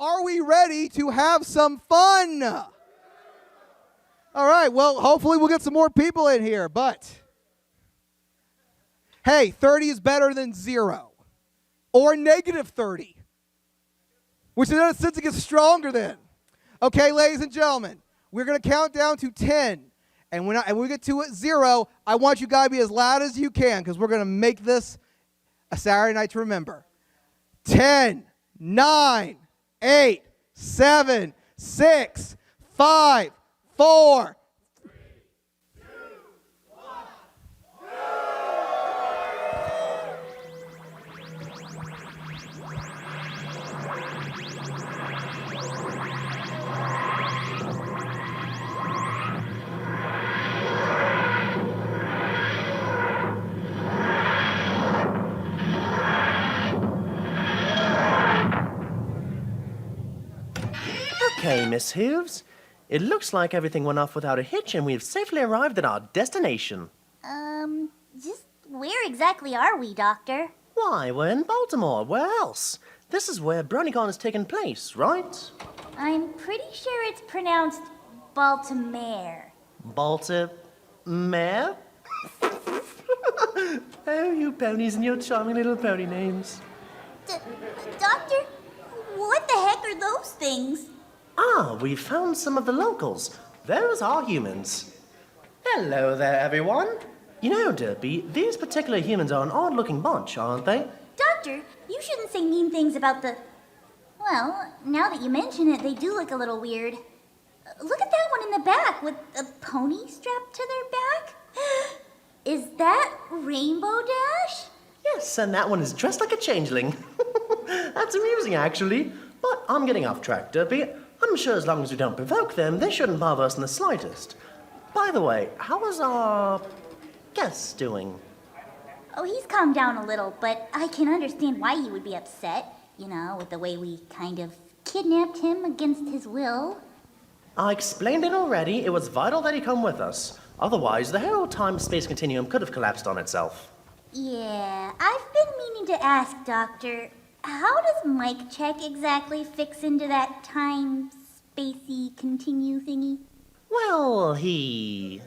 are we ready to have some fun? All right, well, hopefully we'll get some more people in here, but hey, 30 is better than 0 or negative 30, which in a sense it gets stronger then. Okay, ladies and gentlemen, we're going to count down to 10, and when we get to 0, I want you guys to be as loud as you can because we're going to make this a Saturday night to remember. 10, 9, 8, 7, 6, 5, 4. Okay, Miss Hooves. It looks like everything went off without a hitch and we've safely arrived at our destination. Just where exactly are we, Doctor? Why, we're in Baltimore. Where else? This is where BronyCon is taking place, right? I'm pretty sure it's pronounced Baltimore. Baltimore? Oh, you ponies and your charming little pony names. Doctor, what the heck are those things? Ah, we found some of the locals. Those are humans. Hello there, everyone. You know, Derpy, these particular humans are an odd-looking bunch, aren't they? Doctor, you shouldn't say mean things about the... Well, now that you mention it, they do look a little weird. Look at that one in the back with a pony strapped to their back. Is that Rainbow Dash? Yes, and that one is dressed like a changeling. That's amusing, actually. But I'm getting off track, Derpy. I'm sure as long as we don't provoke them, they shouldn't bother us in the slightest. By the way, how is our guest doing? Oh, he's calmed down a little, but I can understand why he would be upset. You know, with the way we kind of kidnapped him against his will. I explained it already. It was vital that he come with us. Otherwise, the whole time-space continuum could have collapsed on itself. Yeah, I've been meaning to ask, Doctor, how does mic check exactly fix into that time-spacey continue thingy? Well, You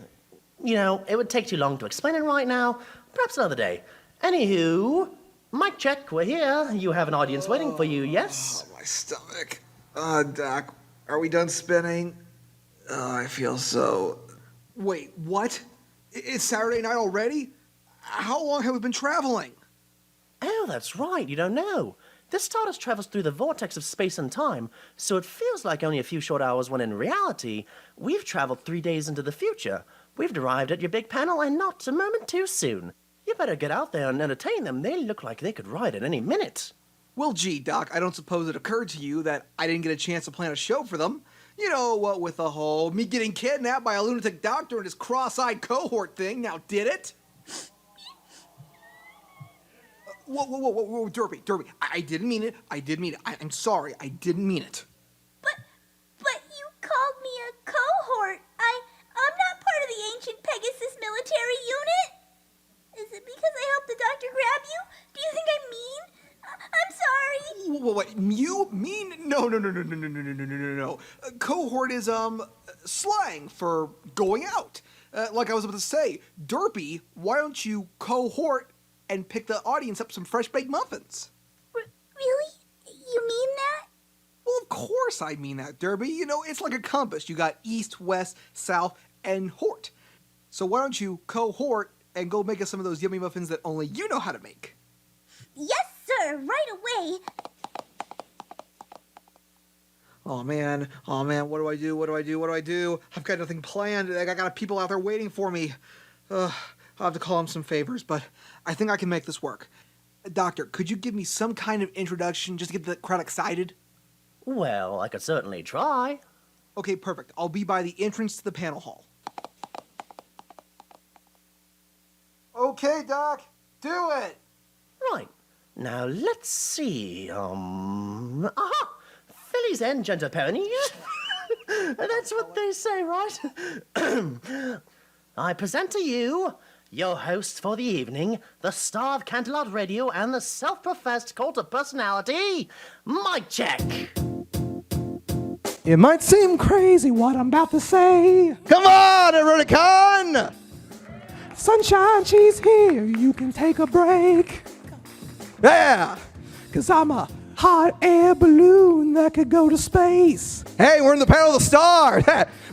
know, it would take too long to explain it right now. Perhaps another day. Anywho, mic check, we're here. You have an audience waiting for you, yes? Oh, my stomach. Doc, are we done spinning? I feel so... Wait, what? It's Saturday night already? How long have we been traveling? Oh, that's right, you don't know. This TARDIS travels through the vortex of space and time, so it feels like only a few short hours when in reality, we've traveled 3 days into the future. We've arrived at your big panel and not a moment too soon. You better get out there and entertain them. They look like they could ride at any minute. Well, gee, Doc, I don't suppose it occurred to you that I didn't get a chance to plan a show for them. You know, what with the whole me getting kidnapped by a lunatic doctor and his cross-eyed cohort thing, now did it? Whoa, Derpy, I didn't mean it. I'm sorry, I didn't mean it. But you called me a cohort. I'm not part of the ancient Pegasus military unit. Is it because I helped the doctor grab you? Do you think I'm mean? I'm sorry. What, you mean? No. Cohort is, slang for going out. Like I was about to say, Derpy, why don't you cohort and pick the audience up some fresh-baked muffins? Really? You mean that? Well, of course I mean that, Derby. You know, it's like a compass. You got east, west, south, and hort. So why don't you cohort and go make us some of those yummy muffins that only you know how to make? Yes, sir. Right away. Oh man, what do I do? I've got nothing planned. I got people out there waiting for me. I'll have to call them some favors, but I think I can make this work. Doctor, could you give me some kind of introduction just to get the crowd excited? Well, I could certainly try. Okay, perfect. I'll be by the entrance to the panel hall. Okay, Doc, do it! Right. Now, let's see, Aha! Filly's End, gentle pony. That's what they say, right? I present to you your hosts for the evening, the star of Canterlot Radio and the self-professed cult of personality, Mic Check. It might seem crazy what I'm about to say. Come on, BronyCon! Sunshine, she's here. You can take a break. Yeah, because I'm a hot air balloon that could go to space. Hey, we're in the panel of the stars.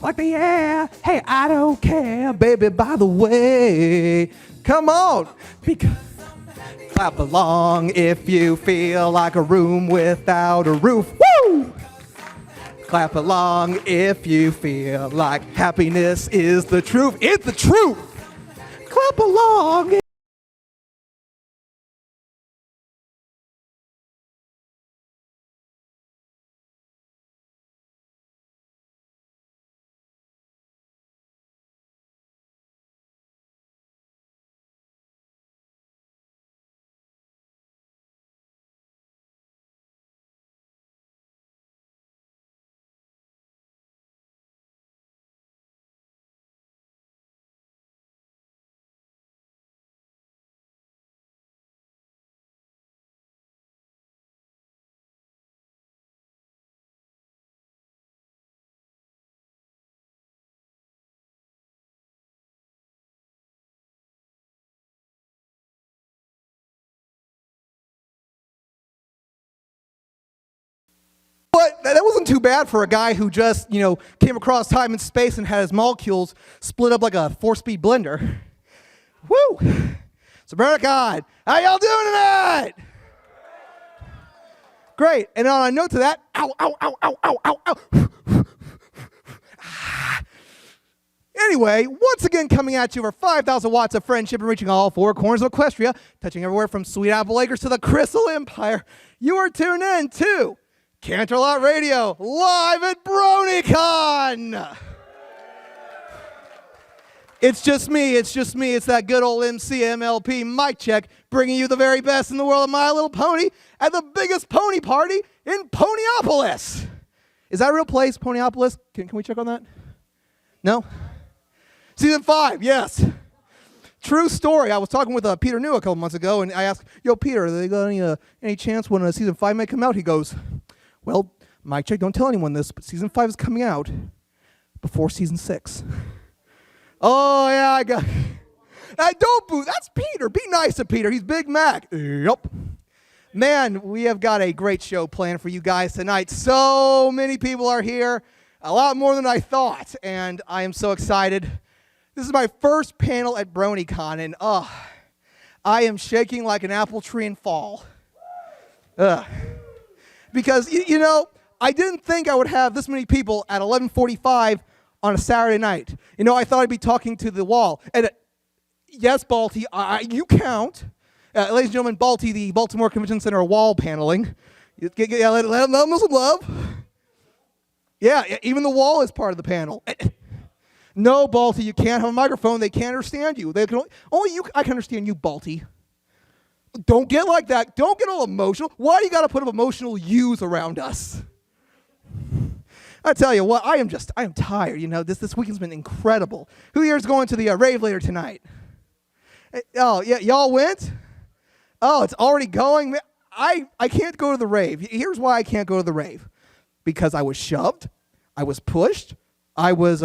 Like the air. Hey, I don't care, baby, by the way. Come on. Because clap along if you feel like a room without a roof. Woo! Clap along if you feel like happiness is the truth. It's the truth. Clap along. But that wasn't too bad for a guy who just, came across time and space and had his molecules split up like a 4-speed blender. Woo! So, BronyCon, how y'all doing tonight? Great. And on a note to that, ow, ow, ow, ow, ow, ow, ow. Anyway, once again coming at you over 5,000 watts of friendship and reaching all four corners of Equestria, touching everywhere from Sweet Apple Acres to the Crystal Empire, you are tuned in to Canterlot Radio, live at BronyCon. It's just me. It's that good old MCMLP mic check, bringing you the very best in the world of My Little Pony at the biggest pony party in Ponyopolis. Is that a real place, Ponyopolis? Can we check on that? No? Season 5, yes. True story. I was talking with Peter New a couple months ago, and I asked, "Yo, Peter, are they got any chance when Season 5 may come out?" He goes, "Well, mic check, don't tell anyone this, but Season 5 is coming out before Season 6. Oh, yeah, I got... don't boo. That's Peter. Be nice to Peter. He's Big Mac. Yup. Man, we have got a great show planned for you guys tonight. So many people are here. A lot more than I thought. And I am so excited. This is my first panel at BronyCon. And, I am shaking like an apple tree in fall. Because, I didn't think I would have this many people at 11:45 on a Saturday night. I thought I'd be talking to the wall. And yes, Balti, you count. Ladies and gentlemen, Balti, the Baltimore Convention Center wall paneling. Let them know some love. Yeah, even the wall is part of the panel. No, Balti, you can't have a microphone. They can't understand you. I can understand you, Balti. Don't get like that. Don't get all emotional. Why do you got to put up emotional yous around us? I tell you what, I am tired. This weekend's been incredible. Who here is going to the rave later tonight? Oh, yeah, y'all went? Oh, it's already going? I can't go to the rave. Here's why I can't go to the rave. Because I was shoved. I was pushed. I was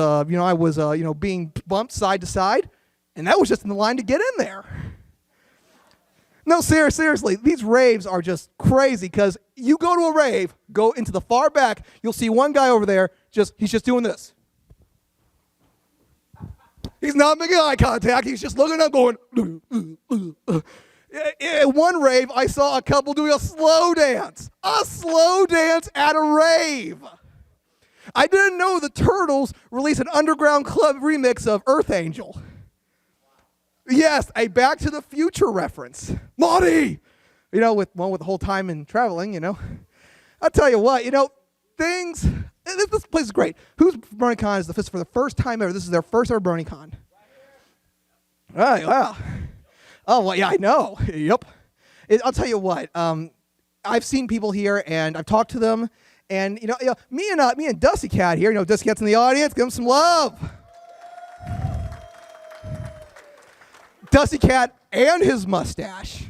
being bumped side to side. And that was just in the line to get in there. No, seriously, these raves are just crazy because you go to a rave, go into the far back, you'll see one guy over there, he's just doing this. He's not making eye contact, he's just looking up going, At one rave, I saw a couple doing a slow dance at a rave. I didn't know the Turtles released an underground club remix of Earth Angel. Yes, a Back to the Future reference. Marty! With the whole time and traveling, I'll tell you what, this place is great. Who's BronyCon is for the first time ever? This is their first ever BronyCon. All right, wow. Oh, well, yeah, I know. Yep. I'll tell you what, I've seen people here, and I've talked to them, and, me and Dusty Cat here, Dusty Cat's in the audience, give him some love. Dusty Cat and his mustache.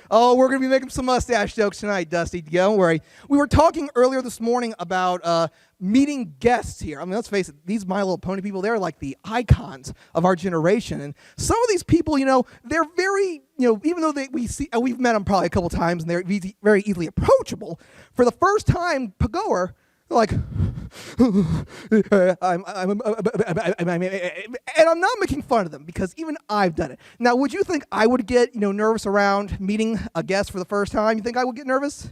Oh, we're going to be making some mustache jokes tonight, Dusty. Don't worry. We were talking earlier this morning about meeting guests here. I mean, let's face it, these My Little Pony people, they're like the icons of our generation. And some of these people, they're very, even though we've met them probably a couple times and they're very easily approachable, for the first time, Pagoer, like, and I'm not making fun of them because even I've done it. Now, would you think I would get, nervous around meeting a guest for the first time? You think I would get nervous?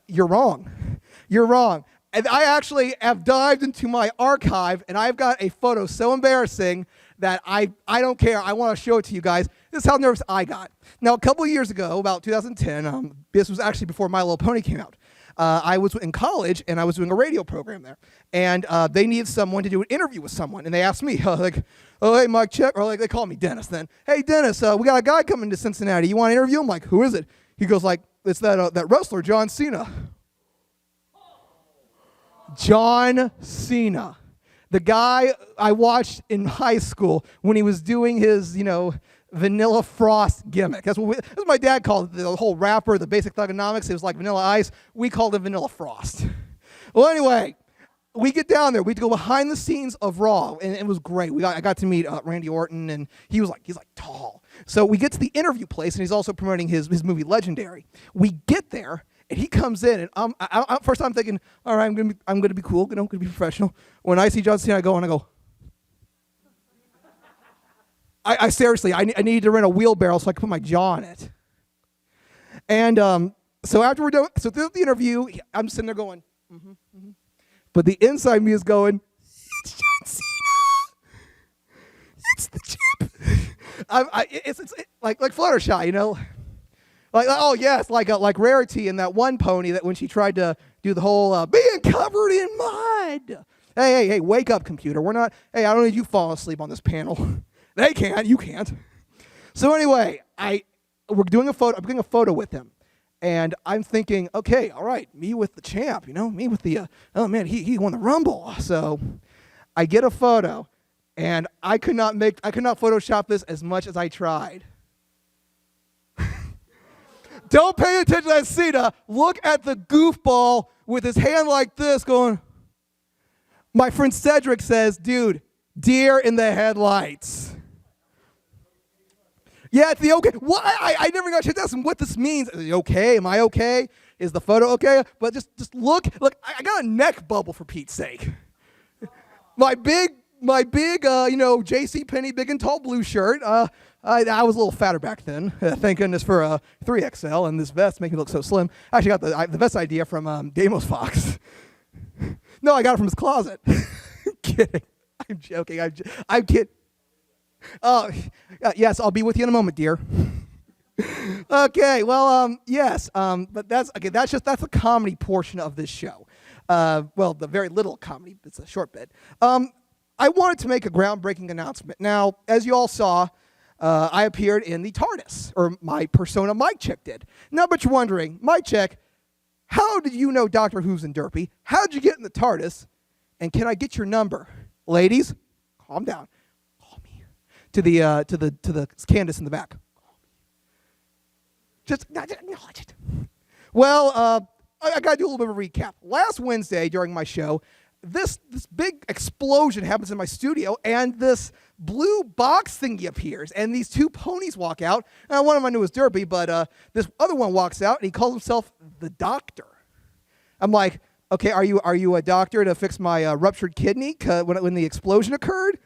You're wrong. You're wrong. And I actually have dived into my archive, and I've got a photo so embarrassing that I don't care. I want to show it to you guys. This is how nervous I got. Now, a couple of years ago, about 2010, this was actually before My Little Pony came out. I was in college, and I was doing a radio program there. And they needed someone to do an interview with someone. And they asked me, oh, hey, Mike, check. Or they called me Dennis then. Hey, Dennis, we got a guy coming to Cincinnati. You want to interview him? I'm like, who is it? He goes it's that wrestler, John Cena. John Cena. The guy I watched in high school when he was doing his, Vanilla Frost gimmick. That's what my dad called it, the whole rapper, the basic thugonomics. It was like Vanilla Ice. We called it Vanilla Frost. Well, anyway, we get down there. We go behind the scenes of Raw, and it was great. I got to meet Randy Orton, and he's tall. So we get to the interview place, and he's also promoting his movie Legendary. We get there, and he comes in, and first I'm thinking, all right, I'm gonna be cool, I'm gonna be professional. When I see John Cena, I go. I seriously, I needed to rent a wheelbarrow so I could put my jaw in it. And so after we're done, so through the interview, I'm sitting there going, but the inside me is going, it's John Cena, it's the chip. It's like Fluttershy, like oh yes, like Rarity in that one pony that when she tried to do the whole being covered in mud. Hey, wake up, computer. We're not. Hey, I don't need you falling asleep on this panel. They can't. You can't. So anyway, we're doing a photo. I'm doing a photo with him, and I'm thinking, okay, all right, me with the champ, me with the. Oh man, he won the Rumble. So I get a photo, and I could not Photoshop this as much as I tried. Don't pay attention to that Cena. Look at the goofball with his hand like this, going. My friend Cedric says, "Dude, deer in the headlights." Yeah, it's the okay. What? I never got to ask him what this means. Is it okay? Am I okay? Is the photo okay? But just look. I got a neck bubble for Pete's sake. My big, J.C. Penney big and tall blue shirt. I was a little fatter back then. Thank goodness for 3XL, and this vest makes me look so slim. I actually got the vest idea from Damos Fox. No, I got it from his closet. Kidding. I'm joking. I'm kidding. Oh, yes, I'll be with you in a moment, dear. Okay, well, yes, but that's the comedy portion of this show. Well, the very little comedy. It's a short bit. I wanted to make a groundbreaking announcement. Now, as you all saw, I appeared in the TARDIS, or my persona Mike Check did. Now, but you're wondering, Mike Check, how did you know Doctor Who's in Derpy? How did you get in the TARDIS? And can I get your number? Ladies, calm down. Call me. To the Candace in the back. Call me. Just acknowledge it. Well, I got to do a little bit of a recap. Last Wednesday during my show, this big explosion happens in my studio, and this blue box thingy appears, and these two ponies walk out. And one of them I knew was Derpy, but this other one walks out, and he calls himself the Doctor. I'm like, okay, are you a doctor to fix my ruptured kidney when the explosion occurred?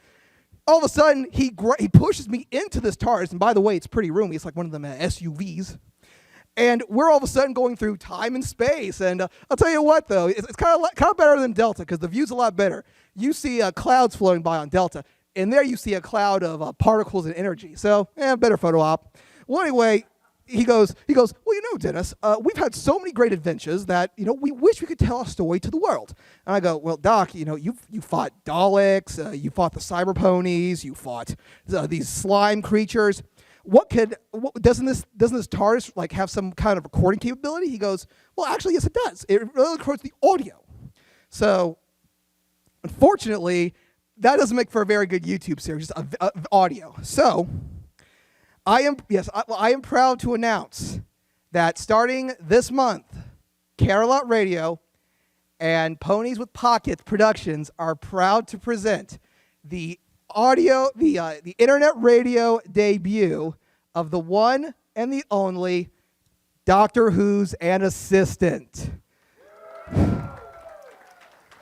All of a sudden, he pushes me into this TARDIS, and by the way, it's pretty roomy. It's like one of them SUVs. And we're all of a sudden going through time and space. And I'll tell you what, though, it's kind of better than Delta because the view's a lot better. You see clouds floating by on Delta, and there you see a cloud of particles and energy. So, better photo op. Well, anyway, he goes, well, Dennis, we've had so many great adventures that, we wish we could tell our story to the world. And I go, well, Doc, you fought Daleks, you fought the Cyber Ponies, you fought these slime creatures. Doesn't this TARDIS have some kind of recording capability? He goes, well, actually, yes, it does. It really records the audio. So, unfortunately, that doesn't make for a very good YouTube series, audio. So, I am proud to announce that starting this month, Canterlot Radio and Ponies with Pockets Productions are proud to present the internet radio debut of the one and the only Doctor Who's An Assistant.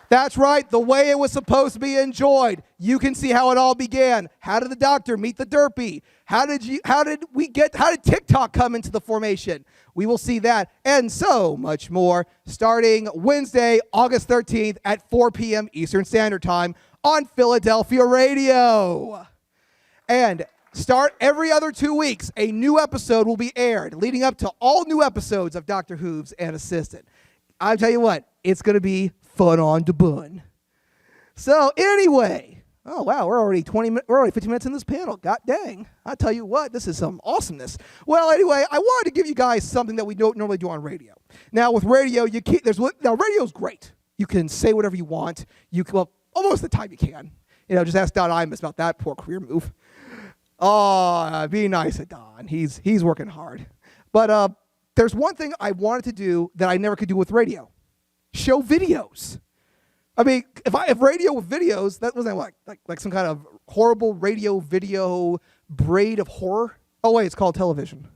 That's right, the way it was supposed to be enjoyed. You can see how it all began. How did the Doctor meet the Derpy? How did TikTok come into the formation? We will see that and so much more starting Wednesday, August 13th at 4 p.m. Eastern Standard Time on Philadelphia Radio. And start every other 2 weeks, a new episode will be aired, leading up to all new episodes of Doctor Who's An Assistant. I'll tell you what, it's going to be fun on the bun. So anyway, oh wow, we're already 15 minutes in this panel. God dang. I tell you what, this is some awesomeness. Well, anyway, I wanted to give you guys something that we don't normally do on radio. Now with radio, radio's great. You can say whatever you want. Almost the time you can. Just ask Don Imus about that poor career move. Oh, be nice to Don. He's working hard. But there's one thing I wanted to do that I never could do with radio. Show videos. I mean, if radio with videos, that wasn't like some kind of horrible radio video braid of horror. Oh wait, it's called television.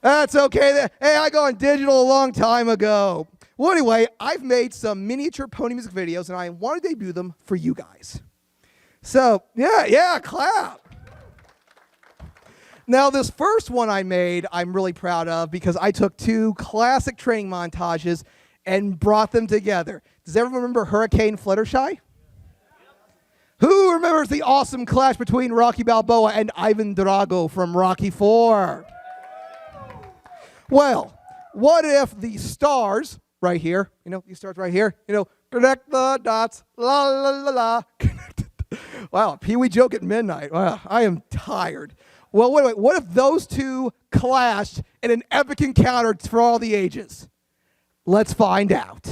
That's okay. Hey, I got on digital a long time ago. Well, anyway, I've made some miniature pony music videos, and I want to debut them for you guys. So yeah, clap. Now, this first one I made, I'm really proud of because I took 2 classic training montages and brought them together. Does everyone remember Hurricane Fluttershy? Who remembers the awesome clash between Rocky Balboa and Ivan Drago from Rocky IV? Well, what if the stars right here, these stars right here, connect the dots, la la la la. Wow, Pee-wee joke at midnight. Wow, I am tired. Well, wait, what if those 2 clashed in an epic encounter for all the ages? Let's find out.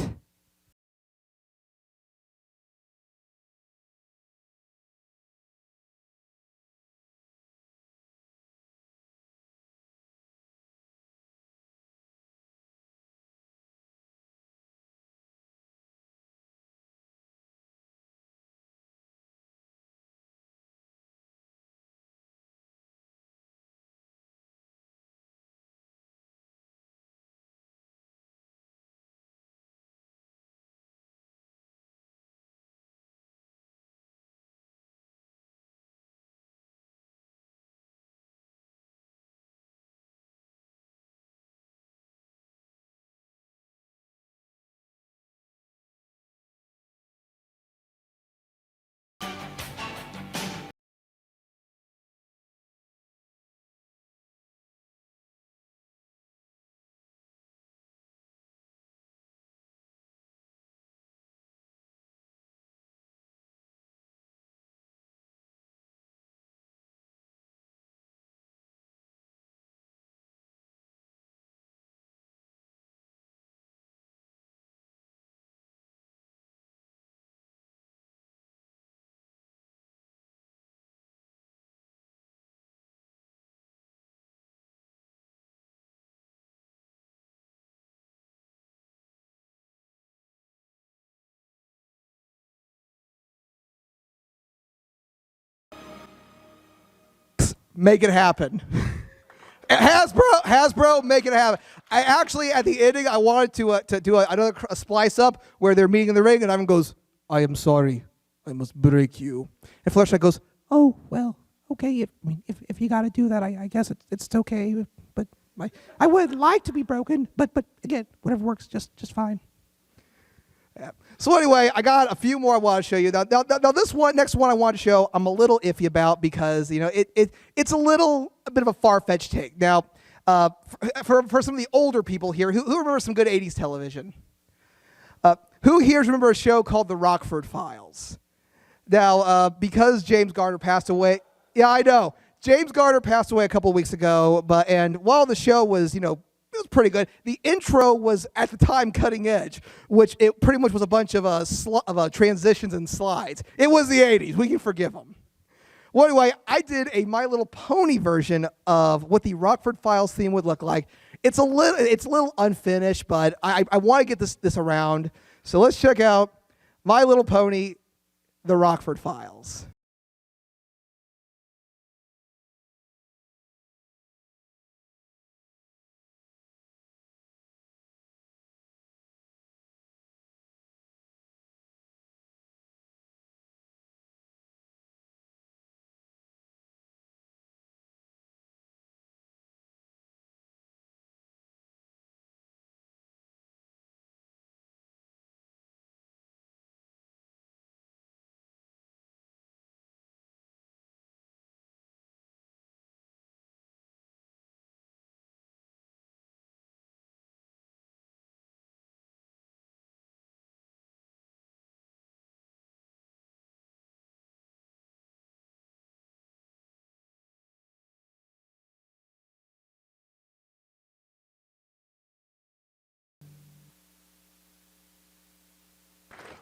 Make it happen. Hasbro, make it happen. I actually, at the ending, I wanted to do another splice up where they're meeting in the ring, and Ivan goes, "I am sorry, I must break you." And Fluttershy goes, "Oh well, okay. If you got to do that, I guess it's okay. But I would like to be broken, but again, whatever works, just fine." Yeah. So anyway, I got a few more I want to show you. Now this next one I want to show, I'm a little iffy about because it's a bit of a far-fetched take. Now, for some of the older people here, who remember some good 80s television? Who here remember a show called The Rockford Files? Now, because James Garner passed away, yeah, I know. James Garner passed away a couple of weeks ago, and while the show was, it was pretty good. The intro was, at the time, cutting edge, which it pretty much was a bunch of transitions and slides. It was the 80s. We can forgive them. Well, anyway, I did a My Little Pony version of what the Rockford Files theme would look like. It's a little unfinished, but I want to get this around. So let's check out My Little Pony, the Rockford Files.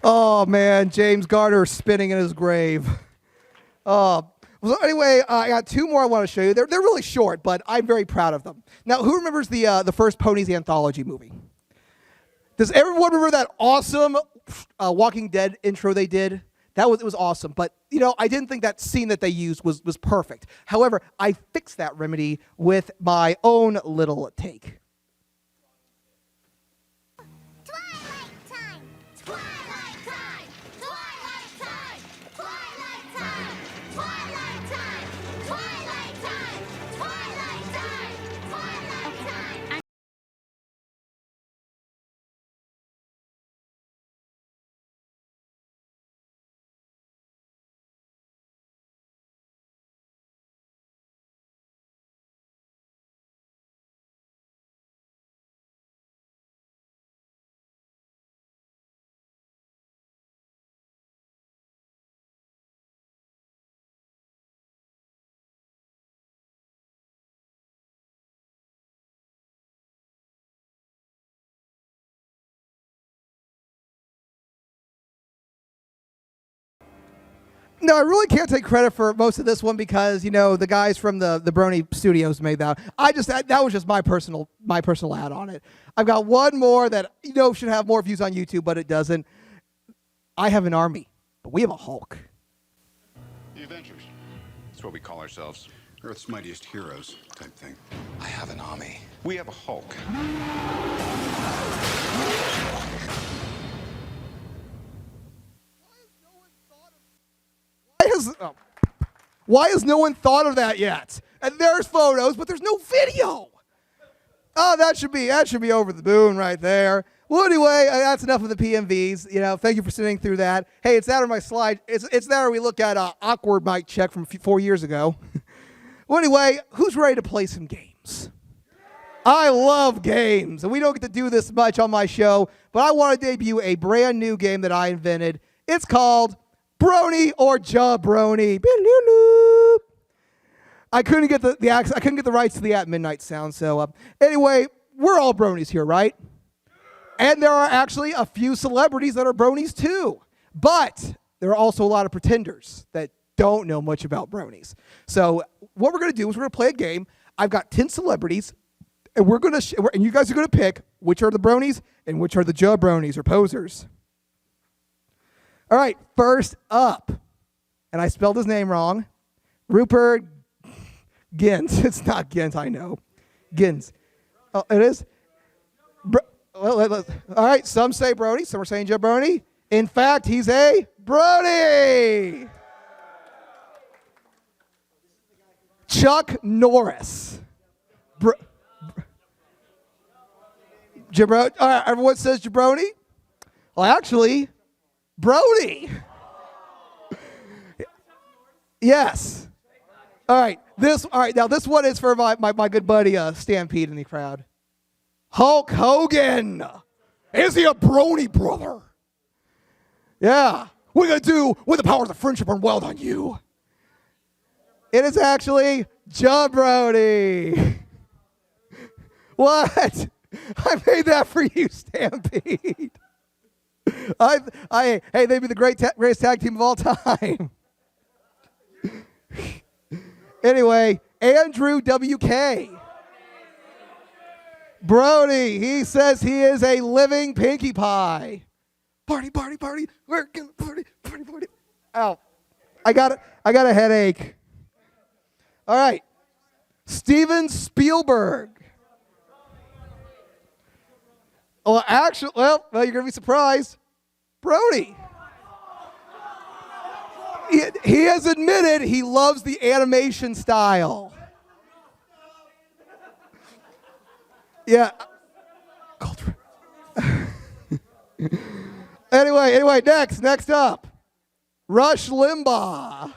Oh, man, James Garner spinning in his grave. So anyway, I got two more I want to show you. They're really short, but I'm very proud of them. Now, who remembers the first Ponies anthology movie? Does everyone remember that awesome Walking Dead intro they did? It was awesome, but I didn't think that scene that they used was perfect. However, I fixed that remedy with my own little take. No, I really can't take credit for most of this one because the guys from the Brony Studios made that. That was just my personal ad on it. I've got one more that should have more views on YouTube, but it doesn't. I have an army, but we have a Hulk. The Avengers. That's what we call ourselves. Earth's mightiest heroes type thing. I have an army. We have a Hulk. Why has no one thought of that yet? And there's photos, but there's no video. Oh, that should be over the moon right there. Well, anyway, that's enough of the PMVs. Thank you for sitting through that. Hey, it's that or my slide. It's that or we look at awkward mic check from 4 years ago. Well, anyway, who's ready to play some games? I love games, and we don't get to do this much on my show, but I want to debut a brand new game that I invented. It's called Brony or Jabroni. I couldn't get I couldn't get the rights to the At Midnight sound. So anyway, we're all bronies here, right? And there are actually a few celebrities that are bronies too. But there are also a lot of pretenders that don't know much about bronies. So what we're going to do is we're going to play a game. I've got 10 celebrities, and and you guys are going to pick which are the bronies and which are the jabronis or posers. All right, first up, and I spelled his name wrong, Rupert Gins. It's not Gins, I know. Gins. Oh, it is? All right, some say Brony, some are saying Jabroni. In fact, he's a Brony. Chuck Norris. Jabroni. All right, everyone says Jabroni? Well, actually, Brony. Yes. All right. Now this one is for my good buddy Stampede in the crowd. Hulk Hogan. Is he a Brony brother? Yeah. What are you gonna do when the powers of friendship are welled on you? It is actually Jabroni. What? I made that for you, Stampede. Hey, they'd be the greatest tag team of all time. Anyway, Andrew WK. Brony, he says he is a living Pinkie Pie. Party, party, party. We're gonna party, party, party. Ow. I got a headache. All right. Steven Spielberg. Well, actually, well, you're going to be surprised. Brony. He has admitted he loves the animation style. Yeah. Anyway, next up. Rush Limbaugh.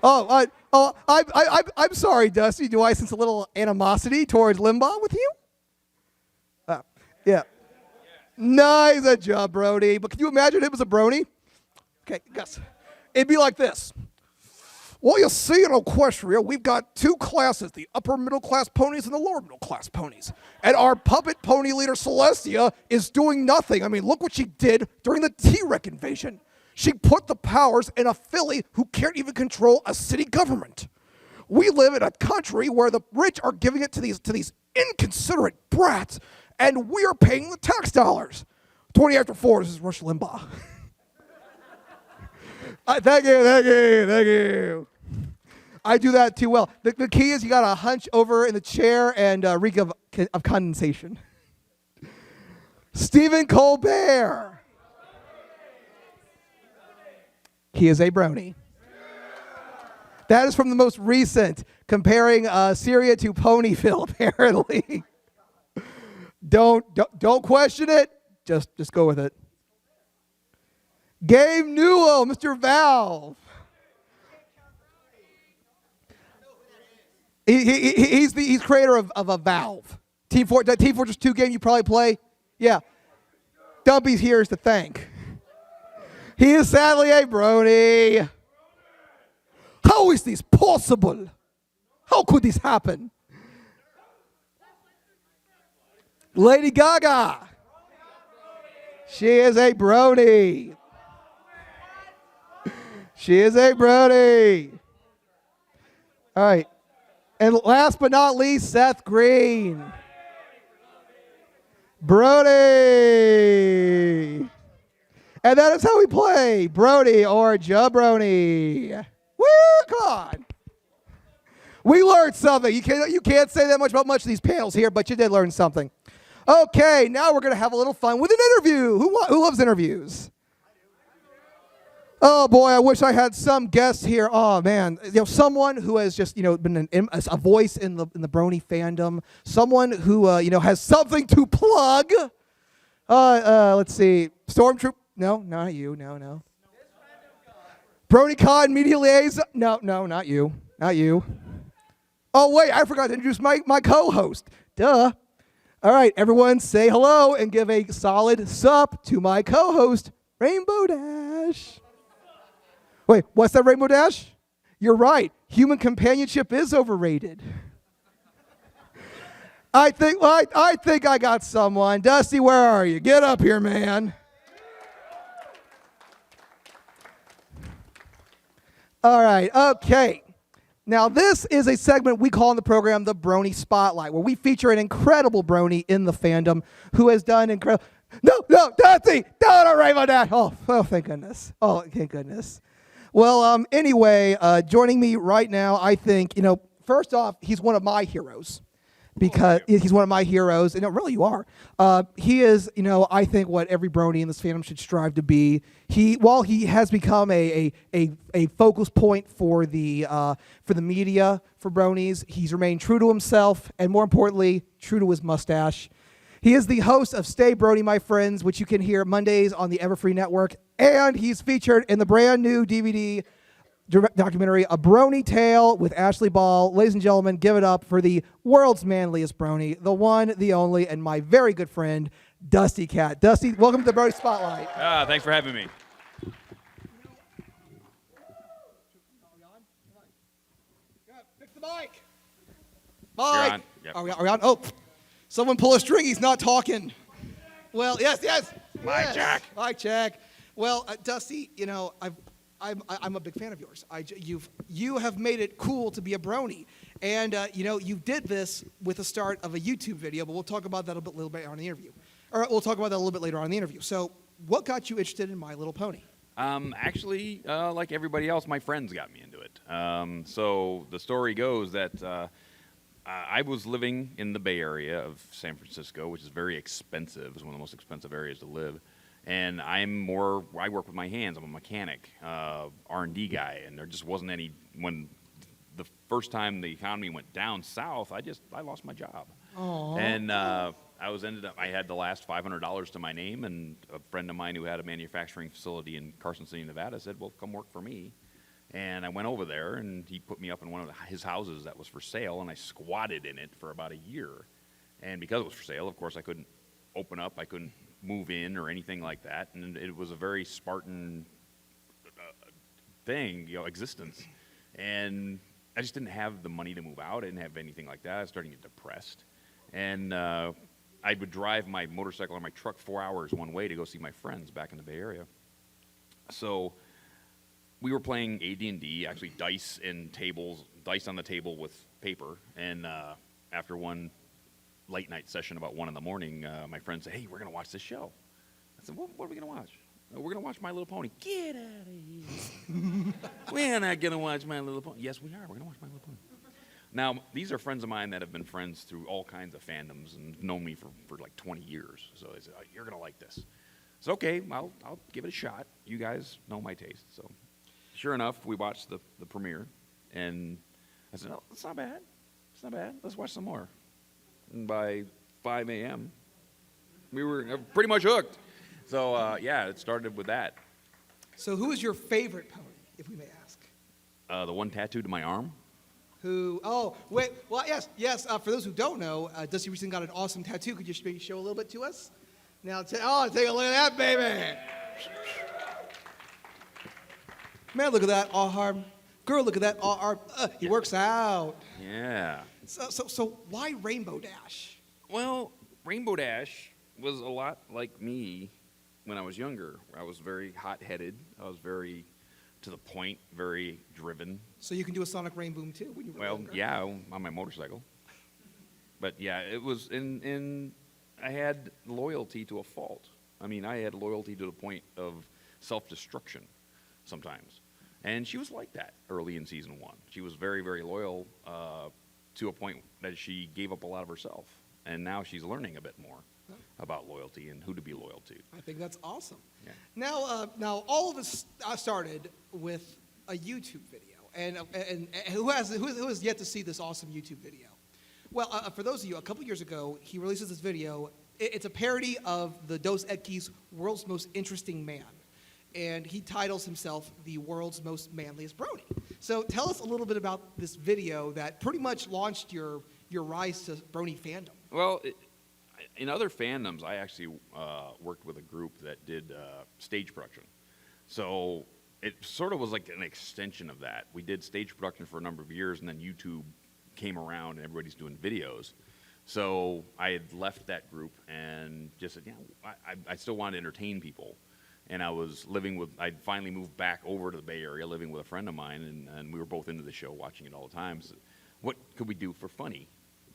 I'm sorry, Dusty. Do I sense a little animosity towards Limbaugh with you? Yeah. Nice job, Brony. But can you imagine him as a Brony? Okay, Gus. It'd be like this. Well, you see, in Equestria, we've got two classes, the upper middle class ponies and the lower middle class ponies. And our puppet pony leader, Celestia, is doing nothing. I mean, look what she did during the T-Rex invasion. She put the powers in a filly who can't even control a city government. We live in a country where the rich are giving it to these inconsiderate brats, and we are paying the tax dollars. 20 after 4, this is Rush Limbaugh. Thank you. I do that too well. The key is you got to hunch over in the chair and reek of condensation. Stephen Colbert. He is a Brony. That is from the most recent, comparing Syria to Ponyville, apparently. Don't question it. Just go with it. Gabe Newell, Mr. Valve. He's creator of a Valve. Team Fortress 2 game you probably play. Yeah. Dumpy's here is to thank. He is sadly a Brony. How is this possible? How could this happen? Lady Gaga. She is a Brony. She is a Brony. All right. And last but not least, Seth Green. Brony. And that is how we play Brony or Jabroni. Woo, come on. We learned something. You can't say that much about much of these panels here, but you did learn something. Okay, now we're going to have a little fun with an interview. Who loves interviews? Oh boy, I wish I had some guests here. Oh man, someone who has just been a voice in the Brony fandom. Someone who has something to plug. Let's see, Stormtroop. No, not you. No. BronyCon media liaison. No, not you. Not you. Oh wait, I forgot to introduce my co-host. Duh. All right, everyone, say hello and give a solid sup to my co-host, Rainbow Dash. Wait, what's that, Rainbow Dash? You're right. Human companionship is overrated. I think I got someone. Dusty, where are you? Get up here, man. All right, okay. Now, this is a segment we call in the program the Brony Spotlight, where we feature an incredible Brony in the fandom who has done incredible... No, Dusty! No, Rainbow Dash! Oh, thank goodness. Oh, thank goodness. Well, anyway, joining me right now, I think, first off, he's one of my heroes. Because he's one of my heroes, and really you are. He is, I think what every Brony in this fandom should strive to be. While he has become a focus point for the media for Bronies, he's remained true to himself, and more importantly, true to his mustache. He is the host of Stay Brony, My Friends, which you can hear Mondays on the Everfree Network, and he's featured in the brand new DVD documentary, A Brony Tale with Ashley Ball. Ladies and gentlemen, give it up for the world's manliest Brony, the one, the only, and my very good friend, Dusty Cat. Dusty, welcome to the Brony Spotlight. Thanks for having me. Fix the mic. You're on. Yep. Are we on? Oh, someone pull a string. He's not talking. Well, yes. Mic check. Mic check. Well, Dusty, I'm a big fan of yours. You have made it cool to be a brony, and you did this with the start of a YouTube video. But we'll talk about that a little bit on the interview, or we'll talk about that a little bit later on in the interview. So, what got you interested in My Little Pony? Actually, like everybody else, my friends got me into it. So the story goes that I was living in the Bay Area of San Francisco, which is very expensive. It's one of the most expensive areas to live. And I work with my hands. I'm a mechanic, R&D guy, and there just wasn't any. When the first time the economy went down south, I lost my job. Aww. And I had the last $500 to my name, and a friend of mine who had a manufacturing facility in Carson City, Nevada, said, "Well, come work for me." And I went over there, and he put me up in one of his houses that was for sale, and I squatted in it for about a year. And because it was for sale, of course, I couldn't open up. I couldn't move in or anything like that, and it was a very Spartan existence. And I just didn't have the money to move out. I didn't have anything like that. I was starting to get depressed, and I would drive my motorcycle or my truck 4 hours one way to go see my friends back in the Bay Area. So we were playing AD&D, actually dice on the table with paper, and after one late night session about 1 a.m, my friend said, "Hey, we're going to watch this show." I said, what are we going to watch? "We're going to watch My Little Pony." "Get out of here." "We're not going to watch My Little Pony." "Yes, we are. We're going to watch My Little Pony." Now, these are friends of mine that have been friends through all kinds of fandoms and known me for like 20 years. So they said, "Oh, you're going to like this." So, okay, I'll give it a shot. You guys know my taste. So sure enough, we watched the premiere, and I said, "Oh, it's not bad. It's not bad. Let's watch some more." And by 5 a.m., we were pretty much hooked. So, it started with that. So, who is your favorite pony, if we may ask? The one tattooed to my arm. Oh, wait. Well, yes. For those who don't know, Dusty recently got an awesome tattoo. Could you maybe show a little bit to us? Now, take a look at that, baby. Man, look at that. Arm. Girl, look at that. Arm. He works out. Yeah. So why Rainbow Dash? Well, Rainbow Dash was a lot like me when I was younger. I was very hot-headed. I was very to the point, very driven. So you can do a sonic rain boom too when you were younger? Yeah, on my motorcycle. But yeah, it was I had loyalty to a fault. I mean, I had loyalty to the point of self-destruction sometimes. And she was like that early in season 1. She was very, very loyal to a point that she gave up a lot of herself. And now she's learning a bit more about loyalty and who to be loyal to. I think that's awesome. Yeah. Now all of this started with a YouTube video. And who has yet to see this awesome YouTube video? Well, for those of you, a couple years ago, he releases this video. It's a parody of the Dos Equis World's Most Interesting Man. And he titles himself the world's most manliest brony. So tell us a little bit about this video that pretty much launched your rise to brony fandom. Well, in other fandoms, I actually worked with a group that did stage production. So it sort of was like an extension of that. We did stage production for a number of years, and then YouTube came around, and everybody's doing videos. So I had left that group and just said, I still wanted to entertain people. And I'd finally moved back over to the Bay Area, living with a friend of mine, and we were both into the show, watching it all the time. So what could we do for funny?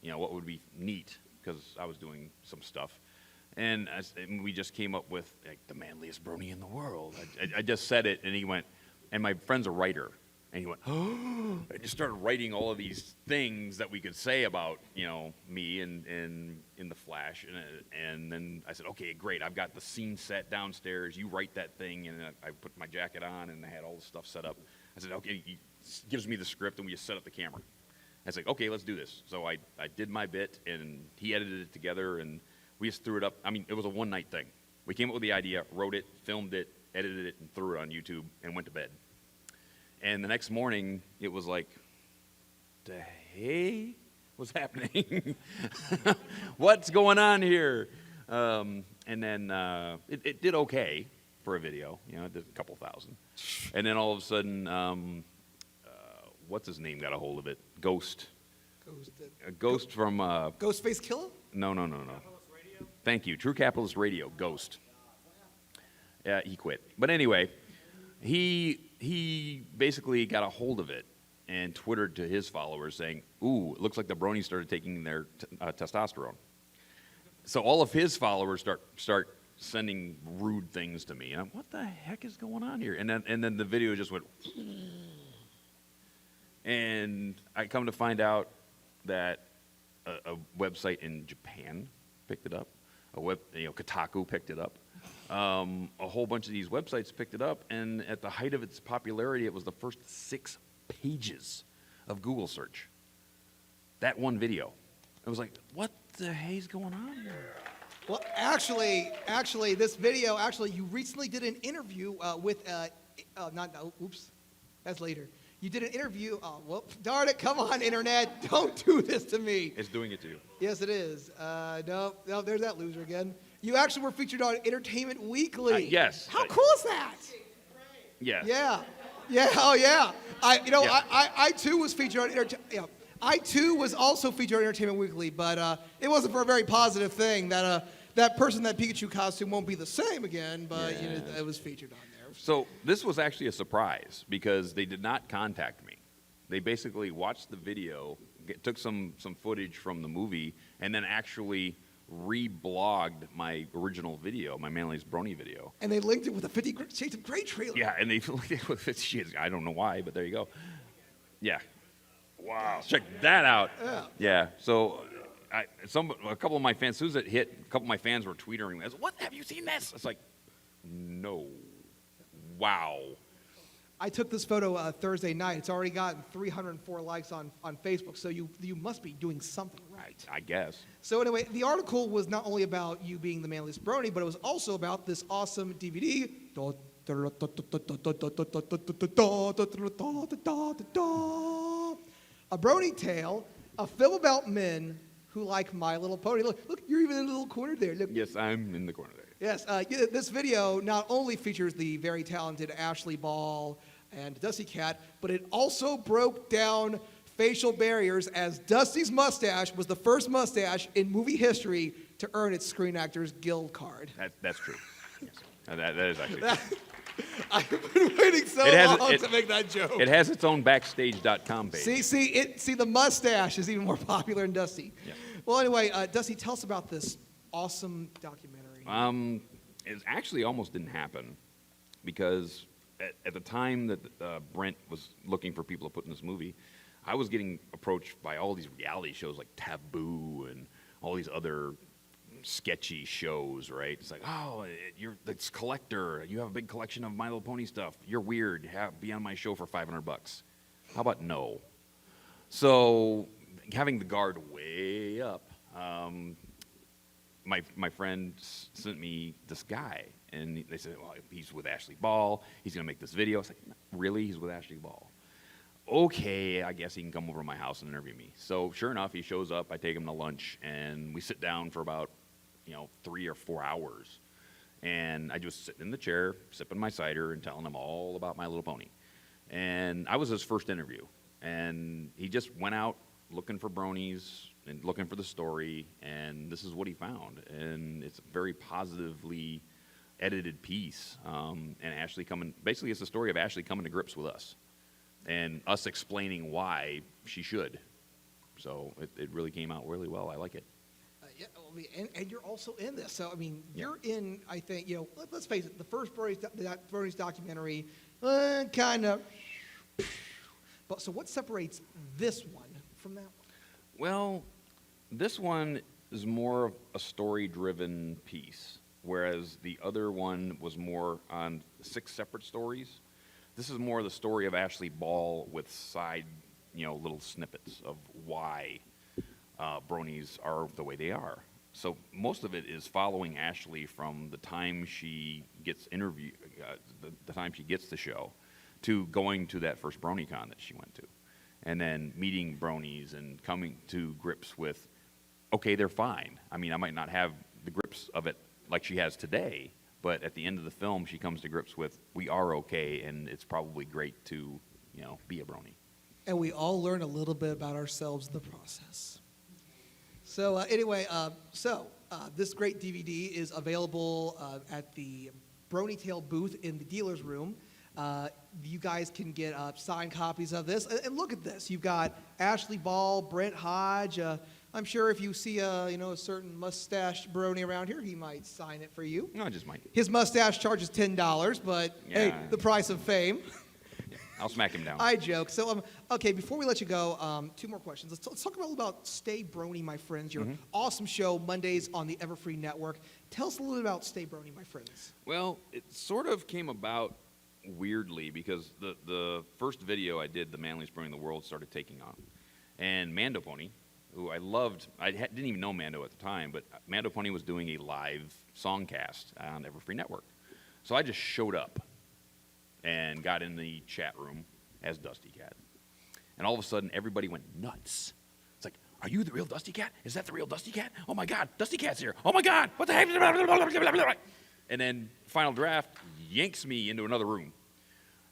What would be neat? Because I was doing some stuff. And we just came up with the manliest brony in the world. I just said it, and he went, and my friend's a writer. And he went, oh, I just started writing all of these things that we could say about, me and in the Flash. And then I said, okay, great. I've got the scene set downstairs. You write that thing. And I put my jacket on, and I had all the stuff set up. I said, okay, he gives me the script, and we just set up the camera. I was like, okay, let's do this. So I did my bit, and he edited it together, and we just threw it up. I mean, it was a one-night thing. We came up with the idea, wrote it, filmed it, edited it, and threw it on YouTube, and went to bed. And the next morning, it was like, hey, what's happening? What's going on here? And then it did okay for a video. It did a couple thousand. And then all of a sudden, what's his name got a hold of it? Ghost. Ghost from... Ghostface Killer? No. Thank you. True Capitalist Radio, Ghost. He quit. But anyway, he he basically got a hold of it and twittered to his followers saying, "Ooh, it looks like the Brony started taking their testosterone." So all of his followers start sending rude things to me, and I'm, what the heck is going on here? And then the video just went, and I come to find out that a website in Japan picked it up, Kotaku picked it up, a whole bunch of these websites picked it up, and at the height of its popularity, it was the first 6 pages of Google search. That one video. I was like, what the hell's going on here? Well, actually, this video, you recently did an interview with, oops, that's later. You did an interview, darn it, come on, Internet, don't do this to me. It's doing it to you. Yes, it is. No, there's that loser again. You actually were featured on Entertainment Weekly. Yes. How cool is that? Yes. Yeah, oh yeah. Yeah. I too was featured on I too was also featured on Entertainment Weekly, but it wasn't for a very positive thing. That person, that Pikachu costume won't be the same again, but it was featured on there. So this was actually a surprise because they did not contact me. They basically watched the video, took some footage from the movie, and then actually reblogged my original video, my Manly's Brony video. And they linked it with a 50 Shades of Grey trailer. Yeah, and they linked it with 50 Shades. I don't know why, but there you go. Yeah. Wow. Check that out. Yeah. So a couple of my fans, as soon as it hit, a couple of my fans were tweeting, "What? Have you seen this?" It's like, no. Wow. I took this photo Thursday night. It's already gotten 304 likes on Facebook, so you must be doing something right. I guess. So anyway, the article was not only about you being the manliest Brony, but it was also about this awesome DVD. A Brony Tale, a film about men who like My Little Pony. Look, you're even in the little corner there. Look. Yes, I'm in the corner there. Yes, this video not only features the very talented Ashley Ball and Dusty Cat, but it also broke down facial barriers as Dusty's mustache was the first mustache in movie history to earn its Screen Actors Guild card. That's true. Yes. That is actually true. I've been waiting so long to make that joke. It has its own Backstage.com page. See, the mustache is even more popular than Dusty. Yeah. Well, anyway, Dusty, tell us about this awesome documentary. It actually almost didn't happen because at the time that Brent was looking for people to put in this movie, I was getting approached by all these reality shows like Taboo and all these other sketchy shows, right? It's like, oh, you're this collector. You have a big collection of My Little Pony stuff. You're weird. Be on my show for $500. How about no? So having the guard way up, my friend sent me this guy, and they said, well, he's with Ashley Ball. He's going to make this video. I was like, really? He's with Ashley Ball? Okay, I guess he can come over to my house and interview me. So sure enough, he shows up. I take him to lunch, and we sit down for about 3 or 4 hours. And I just sit in the chair, sipping my cider, and telling him all about My Little Pony. And I was his first interview. And he just went out looking for bronies and looking for the story, and this is what he found. And it's a very positively edited piece. And Ashley basically it's the story of Ashley coming to grips with us and us explaining why she should. So it really came out really well. I like it. And you're also in this. So, you're in, I think, let's face it, the first Brony's documentary, kind of. But so what separates this one from that one? Well, this one is more of a story-driven piece, whereas the other one was more on 6 separate stories. This is more the story of Ashley Ball with side, little snippets of why bronies are the way they are. So most of it is following Ashley from the time she gets the time she gets the show, to going to that first BronyCon that she went to. And then meeting bronies and coming to grips with, okay, they're fine. I might not have the grips of it like she has today, but at the end of the film, she comes to grips with, we are okay, and it's probably great to, be a brony. And we all learn a little bit about ourselves in the process. So anyway, this great DVD is available at the Brony Tale booth in the dealer's room. You guys can get signed copies of this. And look at this. You've got Ashley Ball, Brent Hodge. I'm sure if you see a certain mustache brony around here, he might sign it for you. No, I just might. His mustache charges $10, but hey, the price of fame. I'll smack him down. I joke. So, okay, before we let you go, 2 more questions. Let's talk a little about Stay Brony, my friends, your awesome show, Mondays on the Everfree Network. Tell us a little bit about Stay Brony, my friends. Well, it sort of came about weirdly because the first video I did, The Manliest Brony in the World, started taking off. And Mando Pony, who I loved, didn't even know Mando at the time, but Mando Pony was doing a live songcast on Everfree Network. So I just showed up and got in the chat room as Dusty Cat. And all of a sudden, everybody went nuts. It's like, are you the real Dusty Cat? Is that the real Dusty Cat? Oh my God, Dusty Cat's here. Oh my God, what the heck? And then Final Draft yanks me into another room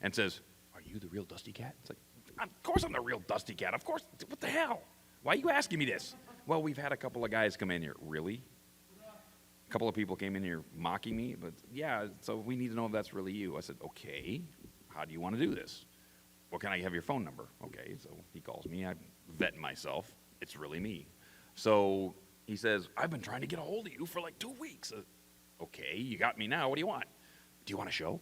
and says, are you the real Dusty Cat? It's like, of course I'm the real Dusty Cat. Of course. What the hell? Why are you asking me this? Well, we've had a couple of guys come in here. Really? A couple of people came in here mocking me, but yeah, so we need to know if that's really you. I said, okay, how do you want to do this? Well, can I have your phone number? Okay, so he calls me. I vet myself. It's really me. So he says, I've been trying to get a hold of you for like 2 weeks. Okay, you got me now. What do you want? Do you want a show?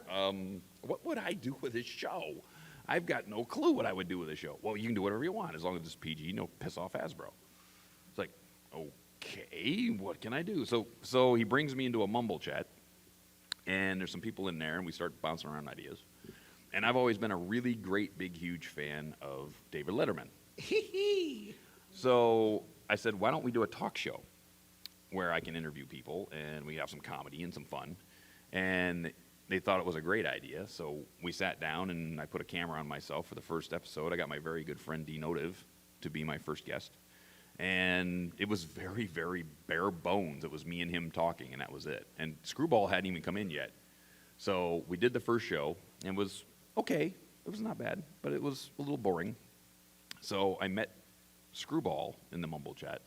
What would I do with this show? I've got no clue what I would do with a show. Well, you can do whatever you want as long as it's PG. No piss off Hasbro. It's like, okay, what can I do? So he brings me into a mumble chat, and there's some people in there, and we start bouncing around ideas. And I've always been a really great, big, huge fan of David Letterman. So I said, why don't we do a talk show where I can interview people, and we have some comedy and some fun. And they thought it was a great idea, so we sat down, and I put a camera on myself for the first episode. I got my very good friend D Notive to be my first guest. And it was very, very bare bones. It was me and him talking, and that was it. And Screwball hadn't even come in yet. So we did the first show, and it was okay. It was not bad, but it was a little boring. So I met Screwball in the mumble chat,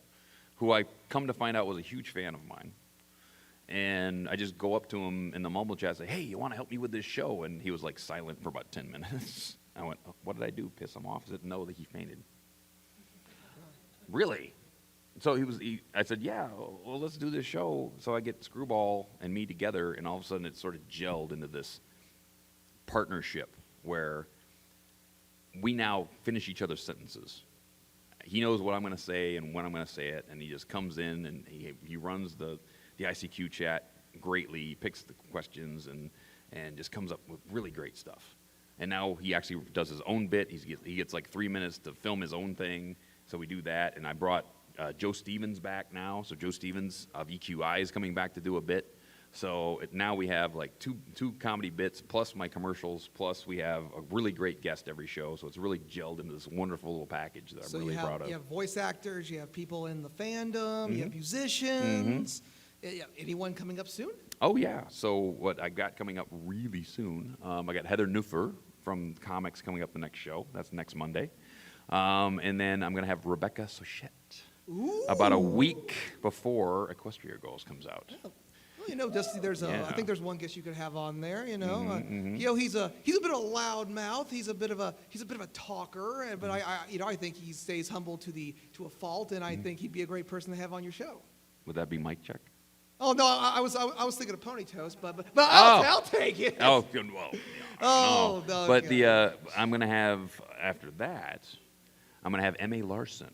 who I come to find out was a huge fan of mine. And I just go up to him in the mumble chat and say, hey, you want to help me with this show? And he was like silent for about 10 minutes. I went, what did I do? Piss him off? He said, no, that he fainted. Really? So I said, yeah, well, let's do this show. So I get Screwball and me together, and all of a sudden it sort of gelled into this partnership where we now finish each other's sentences. He knows what I'm going to say and when I'm going to say it, and he just comes in and he runs the ICQ chat greatly. He picks the questions and just comes up with really great stuff. And now he actually does his own bit. He gets like 3 minutes to film his own thing. So we do that, and I brought Joe Stevens back now. So Joe Stevens of EQI is coming back to do a bit. So now we have like two comedy bits, plus my commercials, plus we have a really great guest every show. So it's really gelled into this wonderful little package that I'm really proud of. You have voice actors, you have people in the fandom, you have musicians. Yeah, anyone coming up soon? Oh, yeah. So what I got coming up really soon, I got Heather Newfer from comics coming up the next show. That's next Monday. And then I'm going to have Rebecca Sochette about a week before Equestria Goals comes out. Oh. Well, Dusty, I think there's one guest you could have on there. He's a bit of a loud mouth. He's a bit of a talker, but I think he stays humble to a fault, and I think he'd be a great person to have on your show. Would that be Mike Check? Oh no, I was thinking of Pony Toast, but I'll take it. Oh, good. Well, no. But I'm going to have after that. I'm going to have M.A. Larson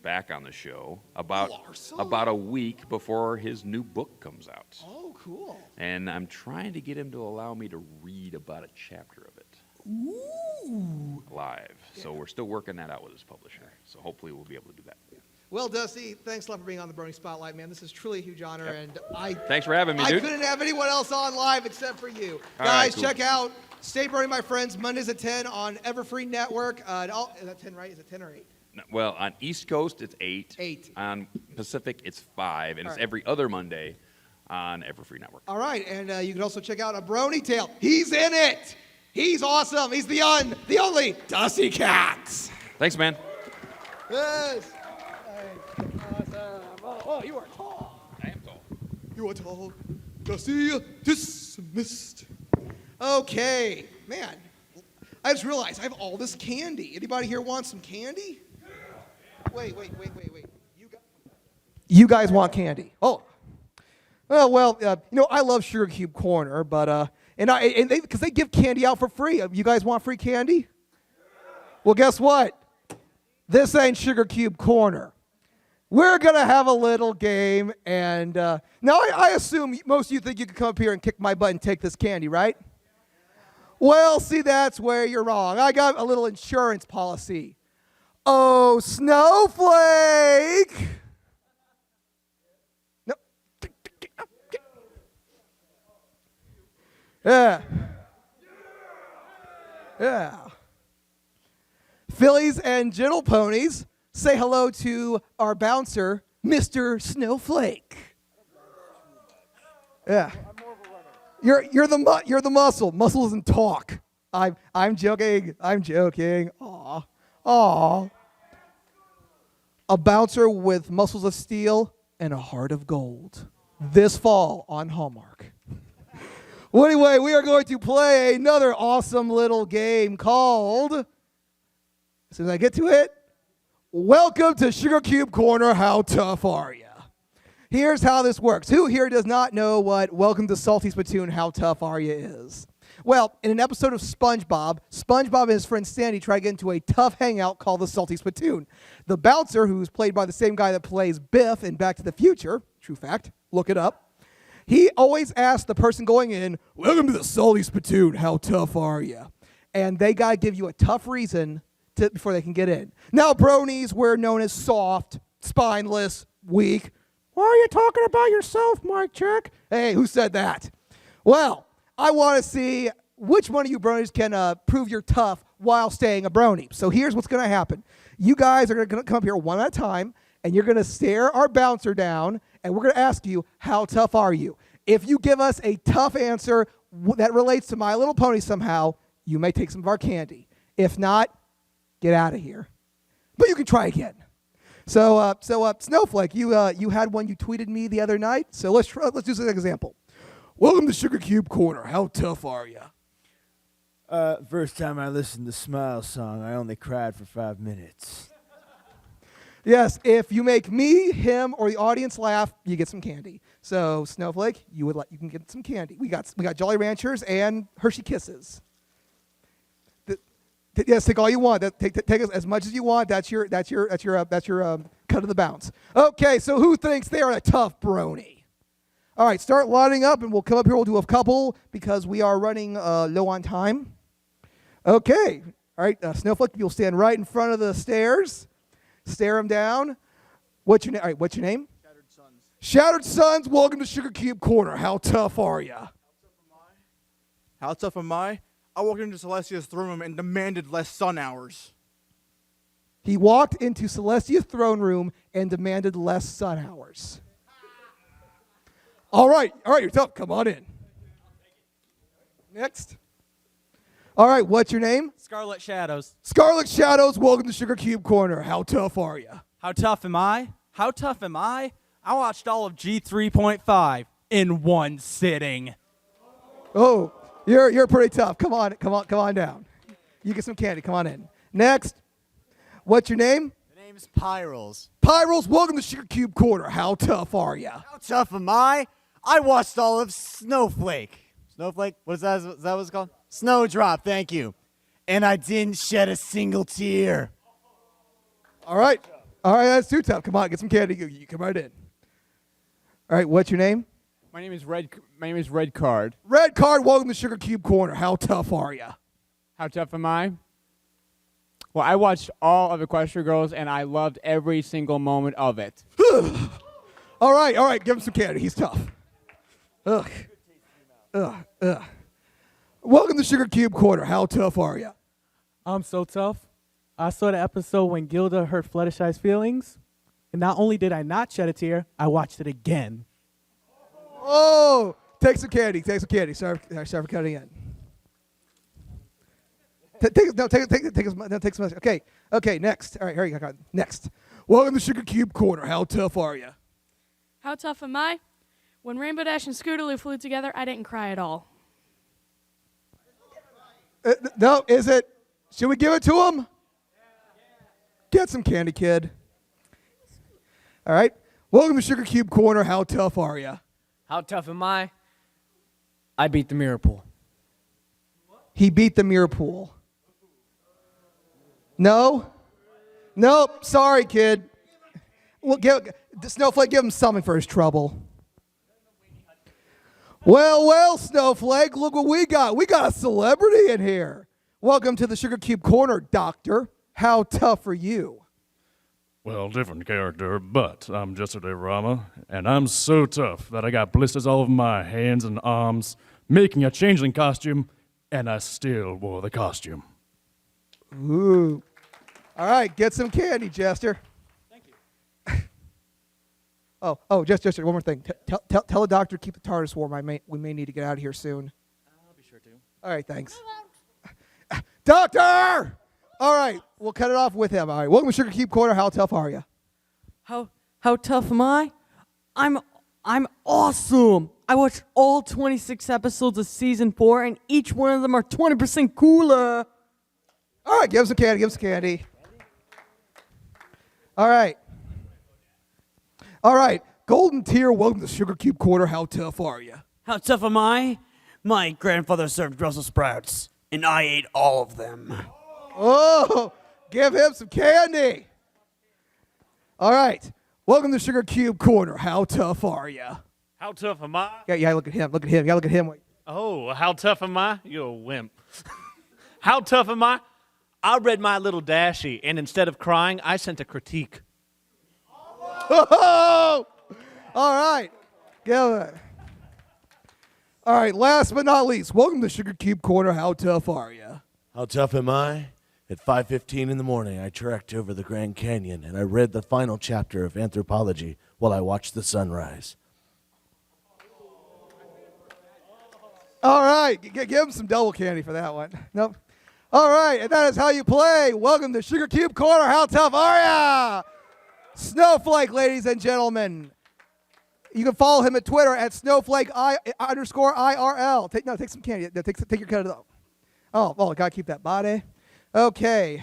back on the show about a week before his new book comes out. Oh, cool. And I'm trying to get him to allow me to read about a chapter of it. Ooh. Live. Yeah. So we're still working that out with his publisher. So hopefully we'll be able to do that. Yeah. Well, Dusty, thanks a lot for being on the Brony Spotlight, man. This is truly a huge honor, and thanks for having me, dude. I couldn't have anyone else on live except for you. Guys, cool. Check out Stay Brony, my friends, Mondays at 10 on Everfree Network. Is that 10, right? Is it 10 or 8? No, well, on East Coast, it's 8. 8. On Pacific, it's 5. And it's every other Monday on Everfree Network. All right, and you can also check out A Brony Tale. He's in it. He's awesome. He's the only Dusty Cat. Thanks, man. Yes. Oh, you are tall. I am tall. You are tall. Dusty, this Mist. Okay, man. I just realized I have all this candy. Anybody here want some candy? Wait. You guys want candy? Oh. Well, I love Sugar Cube Corner, but because they give candy out for free. You guys want free candy? Well, guess what? This ain't Sugar Cube Corner. We're gonna have a little game, and now I assume most of you think you can come up here and kick my butt and take this candy, right? Well, see, that's where you're wrong. I got a little insurance policy. Oh, Snowflake! No. Yeah. Fillies and gentle ponies, say hello to our bouncer, Mr. Snowflake. Yeah. You're the muscle. Muscle doesn't talk. I'm joking. Aw. A bouncer with muscles of steel and a heart of gold. This fall on Hallmark. Well, anyway, we are going to play another awesome little game called, as soon as I get to it, Welcome to Sugar Cube Corner, How Tough Are Ya? Here's how this works. Who here does not know what Welcome to Salty Spittoon, How Tough Are Ya is? Well, in an episode of SpongeBob and his friend Sandy try to get into a tough hangout called the Salty Spittoon. The bouncer, who's played by the same guy that plays Biff in Back to the Future, true fact, look it up, he always asks the person going in, welcome to the Salty Spittoon, how tough are ya? And they got to give you a tough reason before they can get in. Now, bronies, we're known as soft, spineless, weak. Why are you talking about yourself, Mike Check? Hey, who said that? Well, I want to see which one of you bronies can prove you're tough while staying a brony. So here's what's going to happen. You guys are going to come up here one at a time, and you're going to stare our bouncer down, and we're going to ask you, how tough are you? If you give us a tough answer that relates to My Little Pony somehow, you may take some of our candy. If not, get out of here. But you can try again. So Snowflake, you had one you tweeted me the other night. So let's do this example. Welcome to Sugar Cube Corner. How tough are you? First time I listened to Smile Song, I only cried for 5 minutes. Yes, if you make me, him, or the audience laugh, you get some candy. So Snowflake, you can get some candy. We got Jolly Ranchers and Hershey Kisses. Yes, take all you want. Take as much as you want. That's your cut of the bounce. Okay, so who thinks they are a tough brony? All right, start lining up, and we'll come up here. We'll do a couple because we are running low on time. Okay, all right, Snowflake, you'll stand right in front of the stairs. Stare them down. What's your name? All right, what's your name? Shattered Suns. Shattered Suns, welcome to Sugar Cube Corner. How tough are ya? How tough am I? I walked into Celestia's throne room and demanded less sun hours. He walked into Celestia's throne room and demanded less sun hours. All right, you're tough. Come on in. Next. All right, what's your name? Scarlet Shadows. Scarlet Shadows, welcome to Sugar Cube Corner. How tough are you? How tough am I? How tough am I? I watched all of G3.5 in one sitting. Oh, you're pretty tough. Come on down. You get some candy. Come on in. Next. What's your name? The name's Pyrals. Pyrals, welcome to Sugar Cube Corner. How tough are you? How tough am I? I watched all of Snowflake. Snowflake? Is that what it's called? Snowdrop, thank you. And I didn't shed a single tear. All right, that's too tough. Come on, get some candy. You come right in. All right, what's your name? My name is Red Card. Red Card, welcome to Sugar Cube Corner. How tough are you? How tough am I? Well, I watched all of Equestria Girls, and I loved every single moment of it. All right, give him some candy. He's tough. Ugh. Welcome to Sugar Cube Corner. How tough are you? I'm so tough. I saw the episode when Gilda hurt Fluttershy's feelings, and not only did I not shed a tear, I watched it again. Oh, take some candy. Sorry for cutting in. Take some. Okay. Next. All right, here you go. Next. Welcome to Sugar Cube Corner. How tough are you? How tough am I? When Rainbow Dash and Scootaloo flew together, I didn't cry at all. No, is it? Should we give it to him? Get some candy, kid. All right. Welcome to Sugar Cube Corner. How tough are you? How tough am I? I beat the mirror pool. He beat the mirror pool. No? Nope. Sorry, kid. Well, Snowflake, give him something for his trouble. Well, Snowflake, look what we got. We got a celebrity in here. Welcome to the Sugar Cube Corner, Doctor. How tough are you? Well, different character, but I'm Jester Rama, and I'm so tough that I got blisters all over my hands and arms, making a changeling costume, and I still wore the costume. Ooh. All right, get some candy, Jester. Thank you. Jester, one more thing. Tell the doctor to keep the TARDIS warm. We may need to get out of here soon. I'll be sure to. All right, thanks. Doctor! All right, we'll cut it off with him. All right, welcome to Sugar Cube Corner. How tough are you? How tough am I? I'm awesome. I watched all 26 episodes of season 4, and each one of them are 20% cooler. All right, give him some candy. Give him some candy. All right. Golden Tier, welcome to Sugar Cube Corner. How tough are you? How tough am I? My grandfather served Brussels sprouts, and I ate all of them. Oh, give him some candy. All right. Welcome to Sugar Cube Corner. How tough are you? How tough am I? Yeah, look at him. Look at him. Yeah, look at him. Oh, how tough am I? You're a wimp. How tough am I? I read My Little Dashie, and instead of crying, I sent a critique. Oh! All right. Give it. All right, last but not least, welcome to Sugar Cube Corner. How tough are you? How tough am I? At 5:15 in the morning, I trekked over the Grand Canyon, and I read the final chapter of Anthropology while I watched the sunrise. All right, give him some double candy for that one. Nope. All right, and that is how you play. Welcome to Sugar Cube Corner. How tough are ya? Snowflake, ladies and gentlemen. You can follow him at Twitter at Snowflake_IRL. Take some candy. Take your credit. Oh, gotta keep that body. Okay,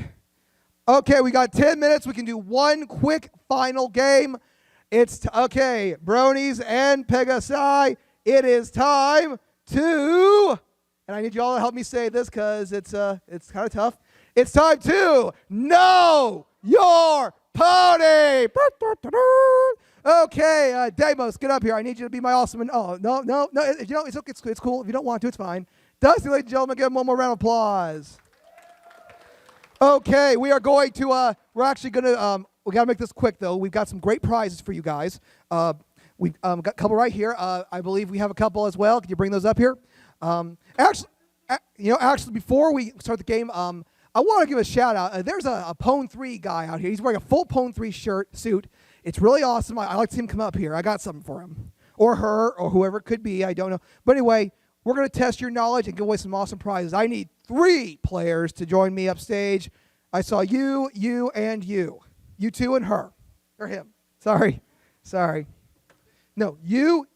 we got 10 minutes. We can do one quick final game. Okay, Bronies and Pegasi. It is time to, and I need you all to help me say this because it's kind of tough. It's time to know your pony. Okay, Deimos, get up here. I need you to be my awesome. No. It's okay. It's cool. If you don't want to, it's fine. Dusty, ladies and gentlemen, give him one more round of applause. Okay, we are going to. We're actually going to. We got to make this quick though. We've got some great prizes for you guys. We've got a couple right here. I believe we have a couple as well. Can you bring those up here? Actually, before we start the game, I want to give a shout out. There's a Pwn 3 guy out here. He's wearing a full Pwn 3 suit. It's really awesome. I like to see him come up here. I got something for him, or her, or whoever it could be. I don't know. But anyway, we're going to test your knowledge and give away some awesome prizes. I need 3 players to join me upstage. I saw you, and you. You two and her. Or him. Sorry. No, you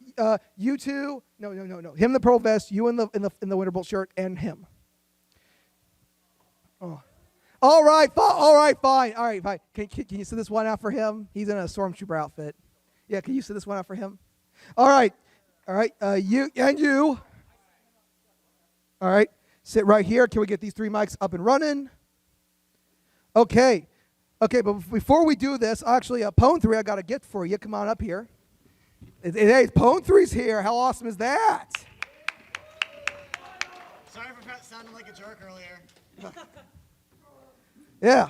two. No. Him in the pearl vest, you in the Winterbolt shirt, and him. Oh. All right, fine. Can you sit this one out for him? He's in a stormtrooper outfit. Yeah, can you sit this one out for him? All right. You and you. All right, sit right here. Can we get these 3 mics up and running? Okay, but before we do this, actually, Pwn 3, I got a gift for you. Come on up here. Hey, Pwn 3's here. How awesome is that? Sorry for sounding like a jerk earlier. Yeah.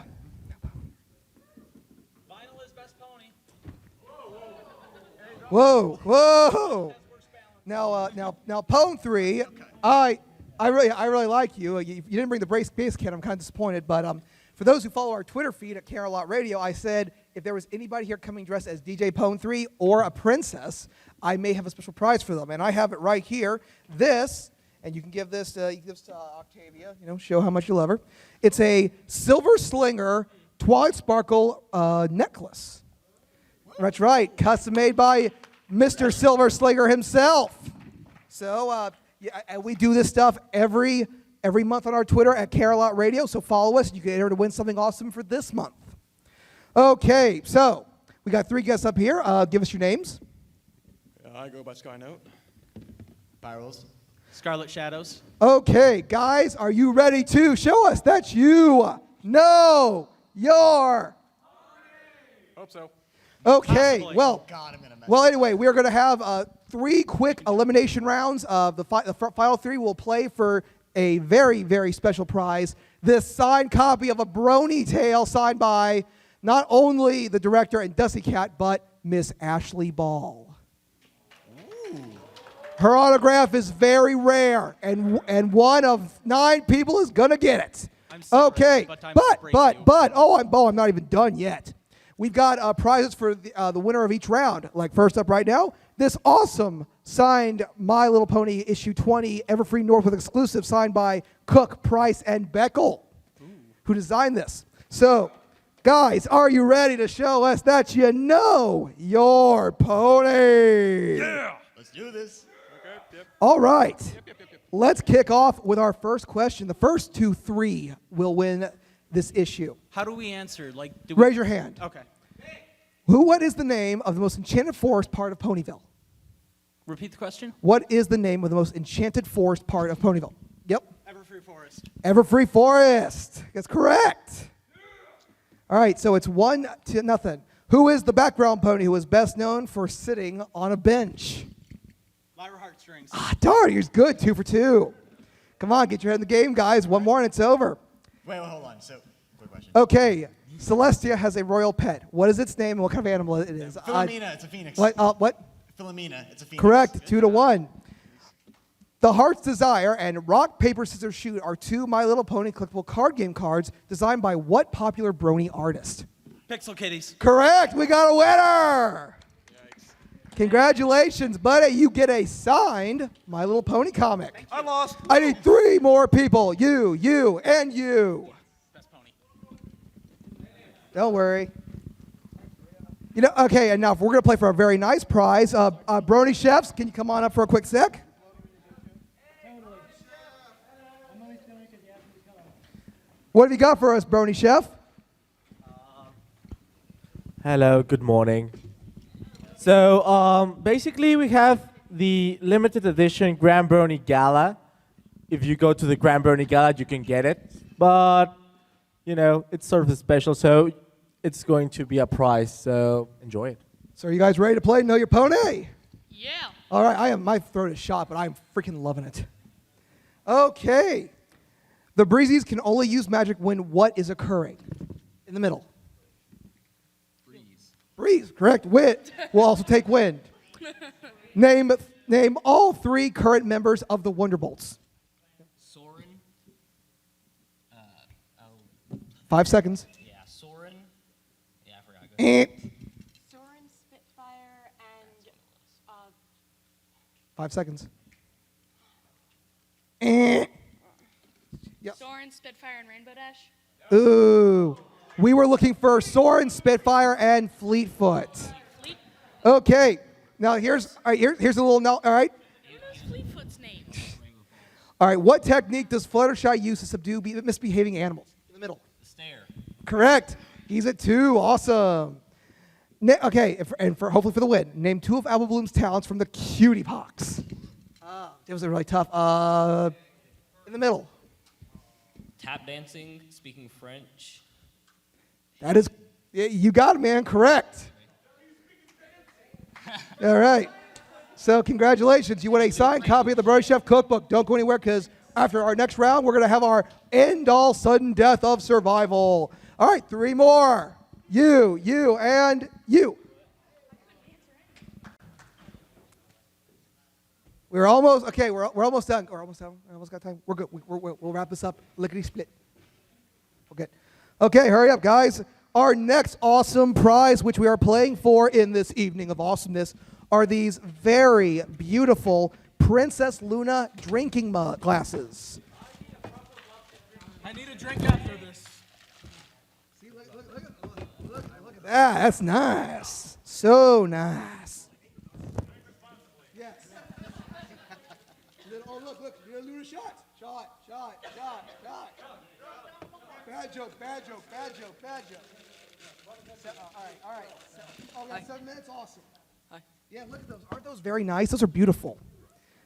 Vinyl is best pony. Whoa. Now, Pwn 3, I really like you. You didn't bring the bass kit. I'm kind of disappointed. But for those who follow our Twitter feed at Canterlot Radio, I said if there was anybody here coming dressed as DJ Pwn 3 or a princess, I may have a special prize for them. And I have it right here. This, and you can give this to Octavia. Show how much you love her. It's a Silver Slinger Twilight Sparkle necklace. That's right, custom made by Mr. Silver Slinger himself. So. Yeah, and we do this stuff every every month on our Twitter at Canterlot Radio, so follow us. You can enter to win something awesome for this month. Okay, so we got 3 guests up here. Give us your names. I go by Skynote. Spirals. Scarlet Shadows. Okay, guys, are you ready to show us that you know your... Hope so. Okay, Possibly. well, God, I'm gonna mess well, anyway, we're going to have 3 quick elimination rounds. The final 3 will play for a very, very special prize. This signed copy of a Brony tale signed by not only the director and Dusty Cat, but Miss Ashley Ball. Her autograph is very rare, and one of 9 people is going to get it. I'm sorry, but, I'm not even done yet. We've got prizes for the winner of each round. Like first up right now, this awesome signed My Little Pony issue 20 Everfree Northwood exclusive signed by Cook, Price, and Beckel, who designed this. So, guys, are you ready to show us that you know your pony? Yeah! Let's do this. Okay, yep. All right. Let's kick off with our first question. The first 3 will win this issue. How do we answer? Like, Raise your hand. Okay. What is the name of the most enchanted forest part of Ponyville? Repeat the question. What is the name of the most enchanted forest part of Ponyville? Yep. Everfree Forest. Everfree Forest. That's correct. All right, so it's 1-0. Who is the background pony who is best known for sitting on a bench? Lyra Heartstrings. Darn, you're good. 2 for 2. Come on, get your head in the game, guys. One more and it's over. Wait, hold on. So, quick question. Okay, Celestia has a royal pet. What is its name and what kind of animal it is? Philomena, it's a phoenix. What? Philomena, it's a phoenix. Correct, 2-1. The Heart's Desire and Rock, Paper, Scissors, Shoot are 2 My Little Pony collectible card game cards designed by what popular Brony artist? Pixel Kitties. Correct, we got a winner! Yikes. Congratulations, buddy. You get a signed My Little Pony comic. I lost. I need 3 more people. You, and you. Best pony. Don't worry. You know, okay, and now if we're going to play for a very nice prize, Brony Chefs, can you come on up for a quick sec? What have you got for us, Brony Chef? Hello, good morning. So, basically we have the limited edition Grand Brony Gala. If you go to the Grand Brony Gala, you can get it. But, you know, it's sort of special, so it's going to be a prize, so enjoy it. So are you guys ready to play Know Your Pony? Yeah. All right, my throat is shot, but I'm freaking loving it. Okay. The Breezies can only use magic when what is occurring? In the middle. Breeze, correct. Wit will also take wind. Name all 3 current members of the Wonderbolts. Soren. 5 seconds. Yeah, Soren. Yeah, I forgot. Soren, Spitfire, and 5 seconds. Yep. Soren, Spitfire, and Rainbow Dash. Ooh. We were looking for Soren, Spitfire, and Fleetfoot. Okay. Now here's a little note. All right. Fleetfoot's name. All right. What technique does Fluttershy use to subdue misbehaving animals? In the middle. The stare. Correct. He's at 2. Awesome. Okay. Hopefully for the win. Name 2 of Apple Bloom's talents from the Cutie Pox. It was really tough. In the middle. Tap dancing, speaking French. That is, you got it, man. Correct. All right. So congratulations. You won a signed copy of the Brony Chef Cookbook. Don't go anywhere because after our next round, we're going to have our end-all sudden death of survival. All right, 3 more. You, and you. We're almost done. We're almost done. We almost got time. We're good. We'll wrap this up. Lickety split. Okay. Okay, hurry up, guys. Our next awesome prize, which we are playing for in this evening of awesomeness, are these very beautiful Princess Luna drinking glasses. I need a drink after this. See, look at that. That's nice. So nice. Yes. Oh, look, you're a Luna shot. Shot. Bad joke. All right. Oh, we got 7 minutes? Awesome. Yeah, look at those. Aren't those very nice? Those are beautiful.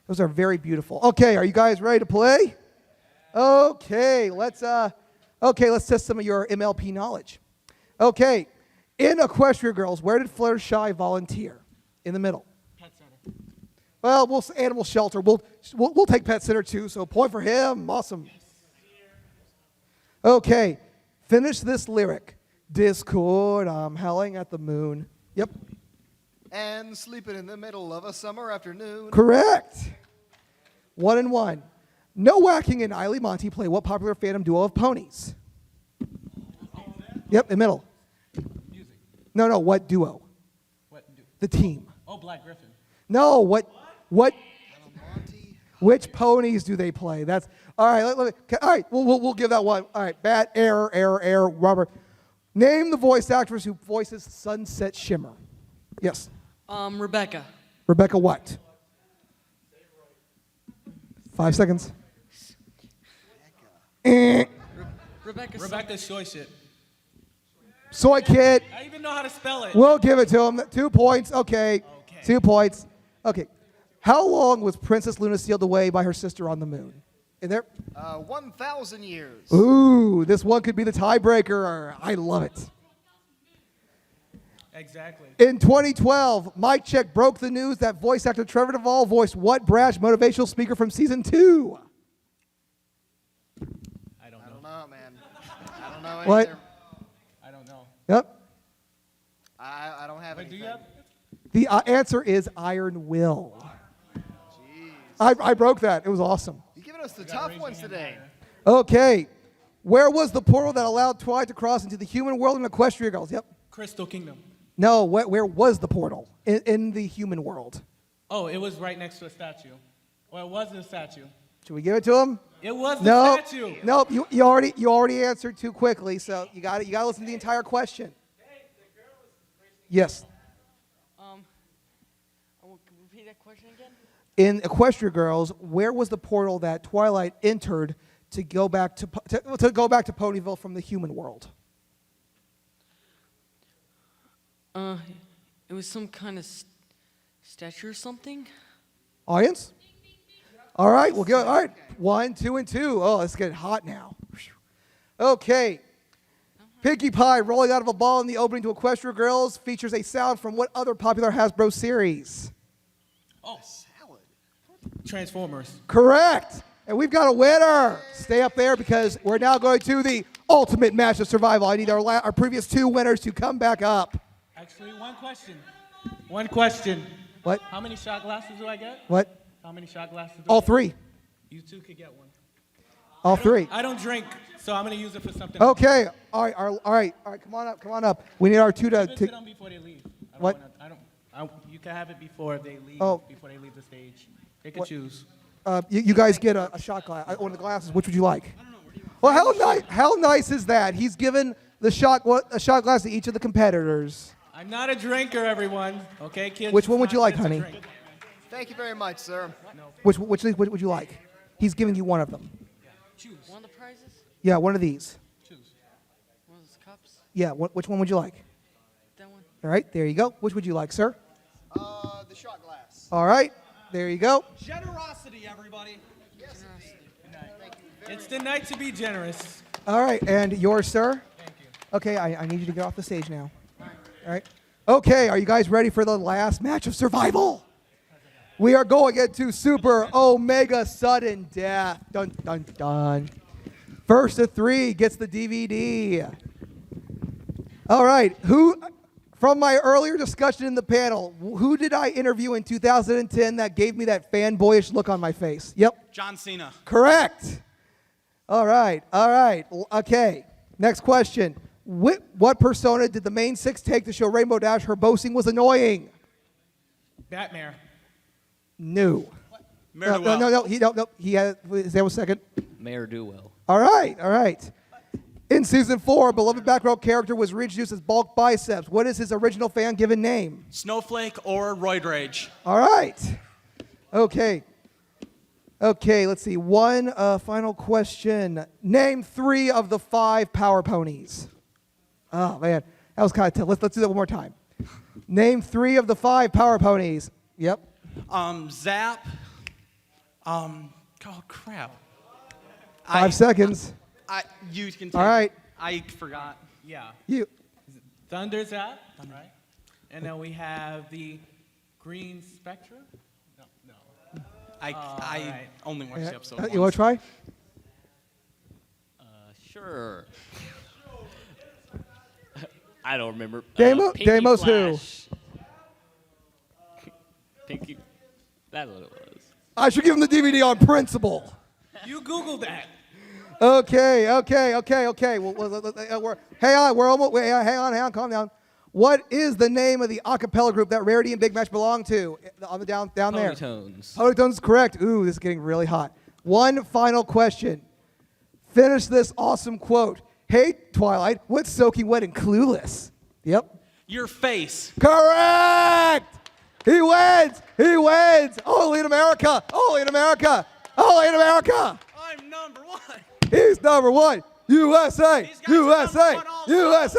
Those are very beautiful. Okay, are you guys ready to play? Okay, let's test some of your MLP knowledge. Okay, in Equestria Girls, where did Fluttershy volunteer? In the middle. Pet center. Well, we'll animal shelter. We'll take pet sitter too. So point for him. Awesome. Okay, finish this lyric. Discord, I'm howling at the moon. Yep. And sleeping in the middle of a summer afternoon. Correct. 1 and 1. No Whacking and Eiley Monty play what popular fandom duo of ponies? Yep, in the middle. Music. No, what duo? The team. Oh, Black Griffin. No, what which ponies do they play? That's all right. All right, we'll give that one. All right, bat, error, Robert. Name the voice actress who voices Sunset Shimmer. Yes. Rebecca. Rebecca what? 5 seconds. Rebecca Soy Shit. Soy Kid. I even know how to spell it. We'll give it to him. 2 points. Okay. 2 points. Okay. How long was Princess Luna sealed away by her sister on the moon? In there? 1,000 years. Ooh, this one could be the tiebreaker. I love it. Exactly. In 2012, Mike Check broke the news that voice actor Trevor Duvall voiced what brash motivational speaker from season 2? I don't know, man. I don't know What? either. I don't know. Yep. I don't have anything. Do you have? The answer is Iron Will. I broke that. It was awesome. You're giving us the tough ones today. Okay. Where was the portal that allowed Twilight to cross into the human world in Equestria Girls? Yep. Crystal Kingdom. No, where was the portal in the human world? Oh, it was right next to a statue. Well, it wasn't a statue. Should we give it to him? It was the statue. Nope. You already answered too quickly, so you got to listen to the entire question. Yes. Repeat that question again. In Equestria Girls, where was the portal that Twilight entered to go back to Ponyville from the human world? It was some kind of statue or something. Audience? All right, we'll go. All right, 1, 2, and 2. Oh, it's getting hot now. Okay. Pinkie Pie rolling out of a ball in the opening to Equestria Girls features a sound from what other popular Hasbro series? Oh, salad. Transformers. Correct. And we've got a winner. Stay up there because we're now going to the ultimate match of survival. I need our previous 2 winners to come back up. Actually, one question. One question. What? How many shot glasses do I get? What? How many shot glasses do All I get? 3. You 2 could get one. All 3. I don't drink, so I'm going to use it for something. Okay. All right. Come on up. We need our 2 to. Put it on before they leave. What? You can have it before they leave. Oh. Before they leave the stage. They can What? choose. You guys get a shot glass. One of the glasses. Which would you like? Well, how nice is that? He's given a shot glass to each of the competitors. I'm not a drinker, everyone. Okay, kids. Which one would you like, It's a honey? drink. Thank you very much, sir. Which would you like? He's giving you one of them. Choose. One of the prizes? Yeah, one of these. Choose. One of those cups? Yeah, which one would you like? That one. All right, there you go. Which would you like, sir? The shot glass. All right, there you go. Generosity, everybody. Yes, it's the night to be generous. All right, and yours, sir? Thank you. Okay, I need you to get off the stage now. All right. Okay, are you guys ready for the last match of survival? We are going into Super Omega Sudden Death. Dun, dun, dun. First of 3 gets the DVD. All right, from my earlier discussion in the panel, who did I interview in 2010 that gave me that fanboyish look on my face? Yep. John Cena. Correct. All right. Okay, next question. What persona did the main 6 take to show Rainbow Dash her boasting was annoying? Batman. No. Mayor No. He had. Is that a second? Mayor Duwell. All right. In season 4, beloved background character was reintroduced as Bulk Biceps. What is his original fan-given name? Snowflake or Roid Rage. All right. Okay. Okay, let's see. One final question. Name 3 of the 5 power ponies. Oh, man. That was kind of tough. Let's do that one more time. Name 3 of the 5 power ponies. Yep. Zap. Oh, crap. 5 seconds. You can take All right. it. I forgot. Yeah. You. Thunder Zap, right? And then we have the Green Spectra. No. I only watched the episode once. You want to try? Sure. I don't remember. Pinky Damos who? Flash. Pinky. That's what it was. I should give him the DVD on principle. You Googled that. Okay. Hang on, calm down. What is the name of the a cappella group that Rarity and Big Match belong to? On the down there. Ponytones. Ponytones is correct. Ooh, this is getting really hot. One final question. Finish this awesome quote. Hey, Twilight, what's soaking wet and clueless? Yep. Your face. Correct! He wins! Only in America! I'm number 1. He's number 1. USA! Equestria!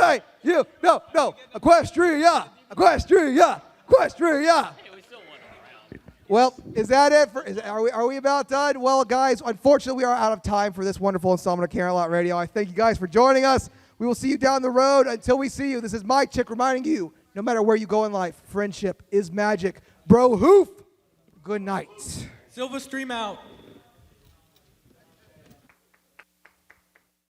Well, is that it? Are we about done? Well, guys, unfortunately, we are out of time for this wonderful installment of Canterlot Radio. I thank you guys for joining us. We will see you down the road. Until we see you, this is my chick reminding you, no matter where you go in life, friendship is magic. Bro hoof, good night. Silver Stream out.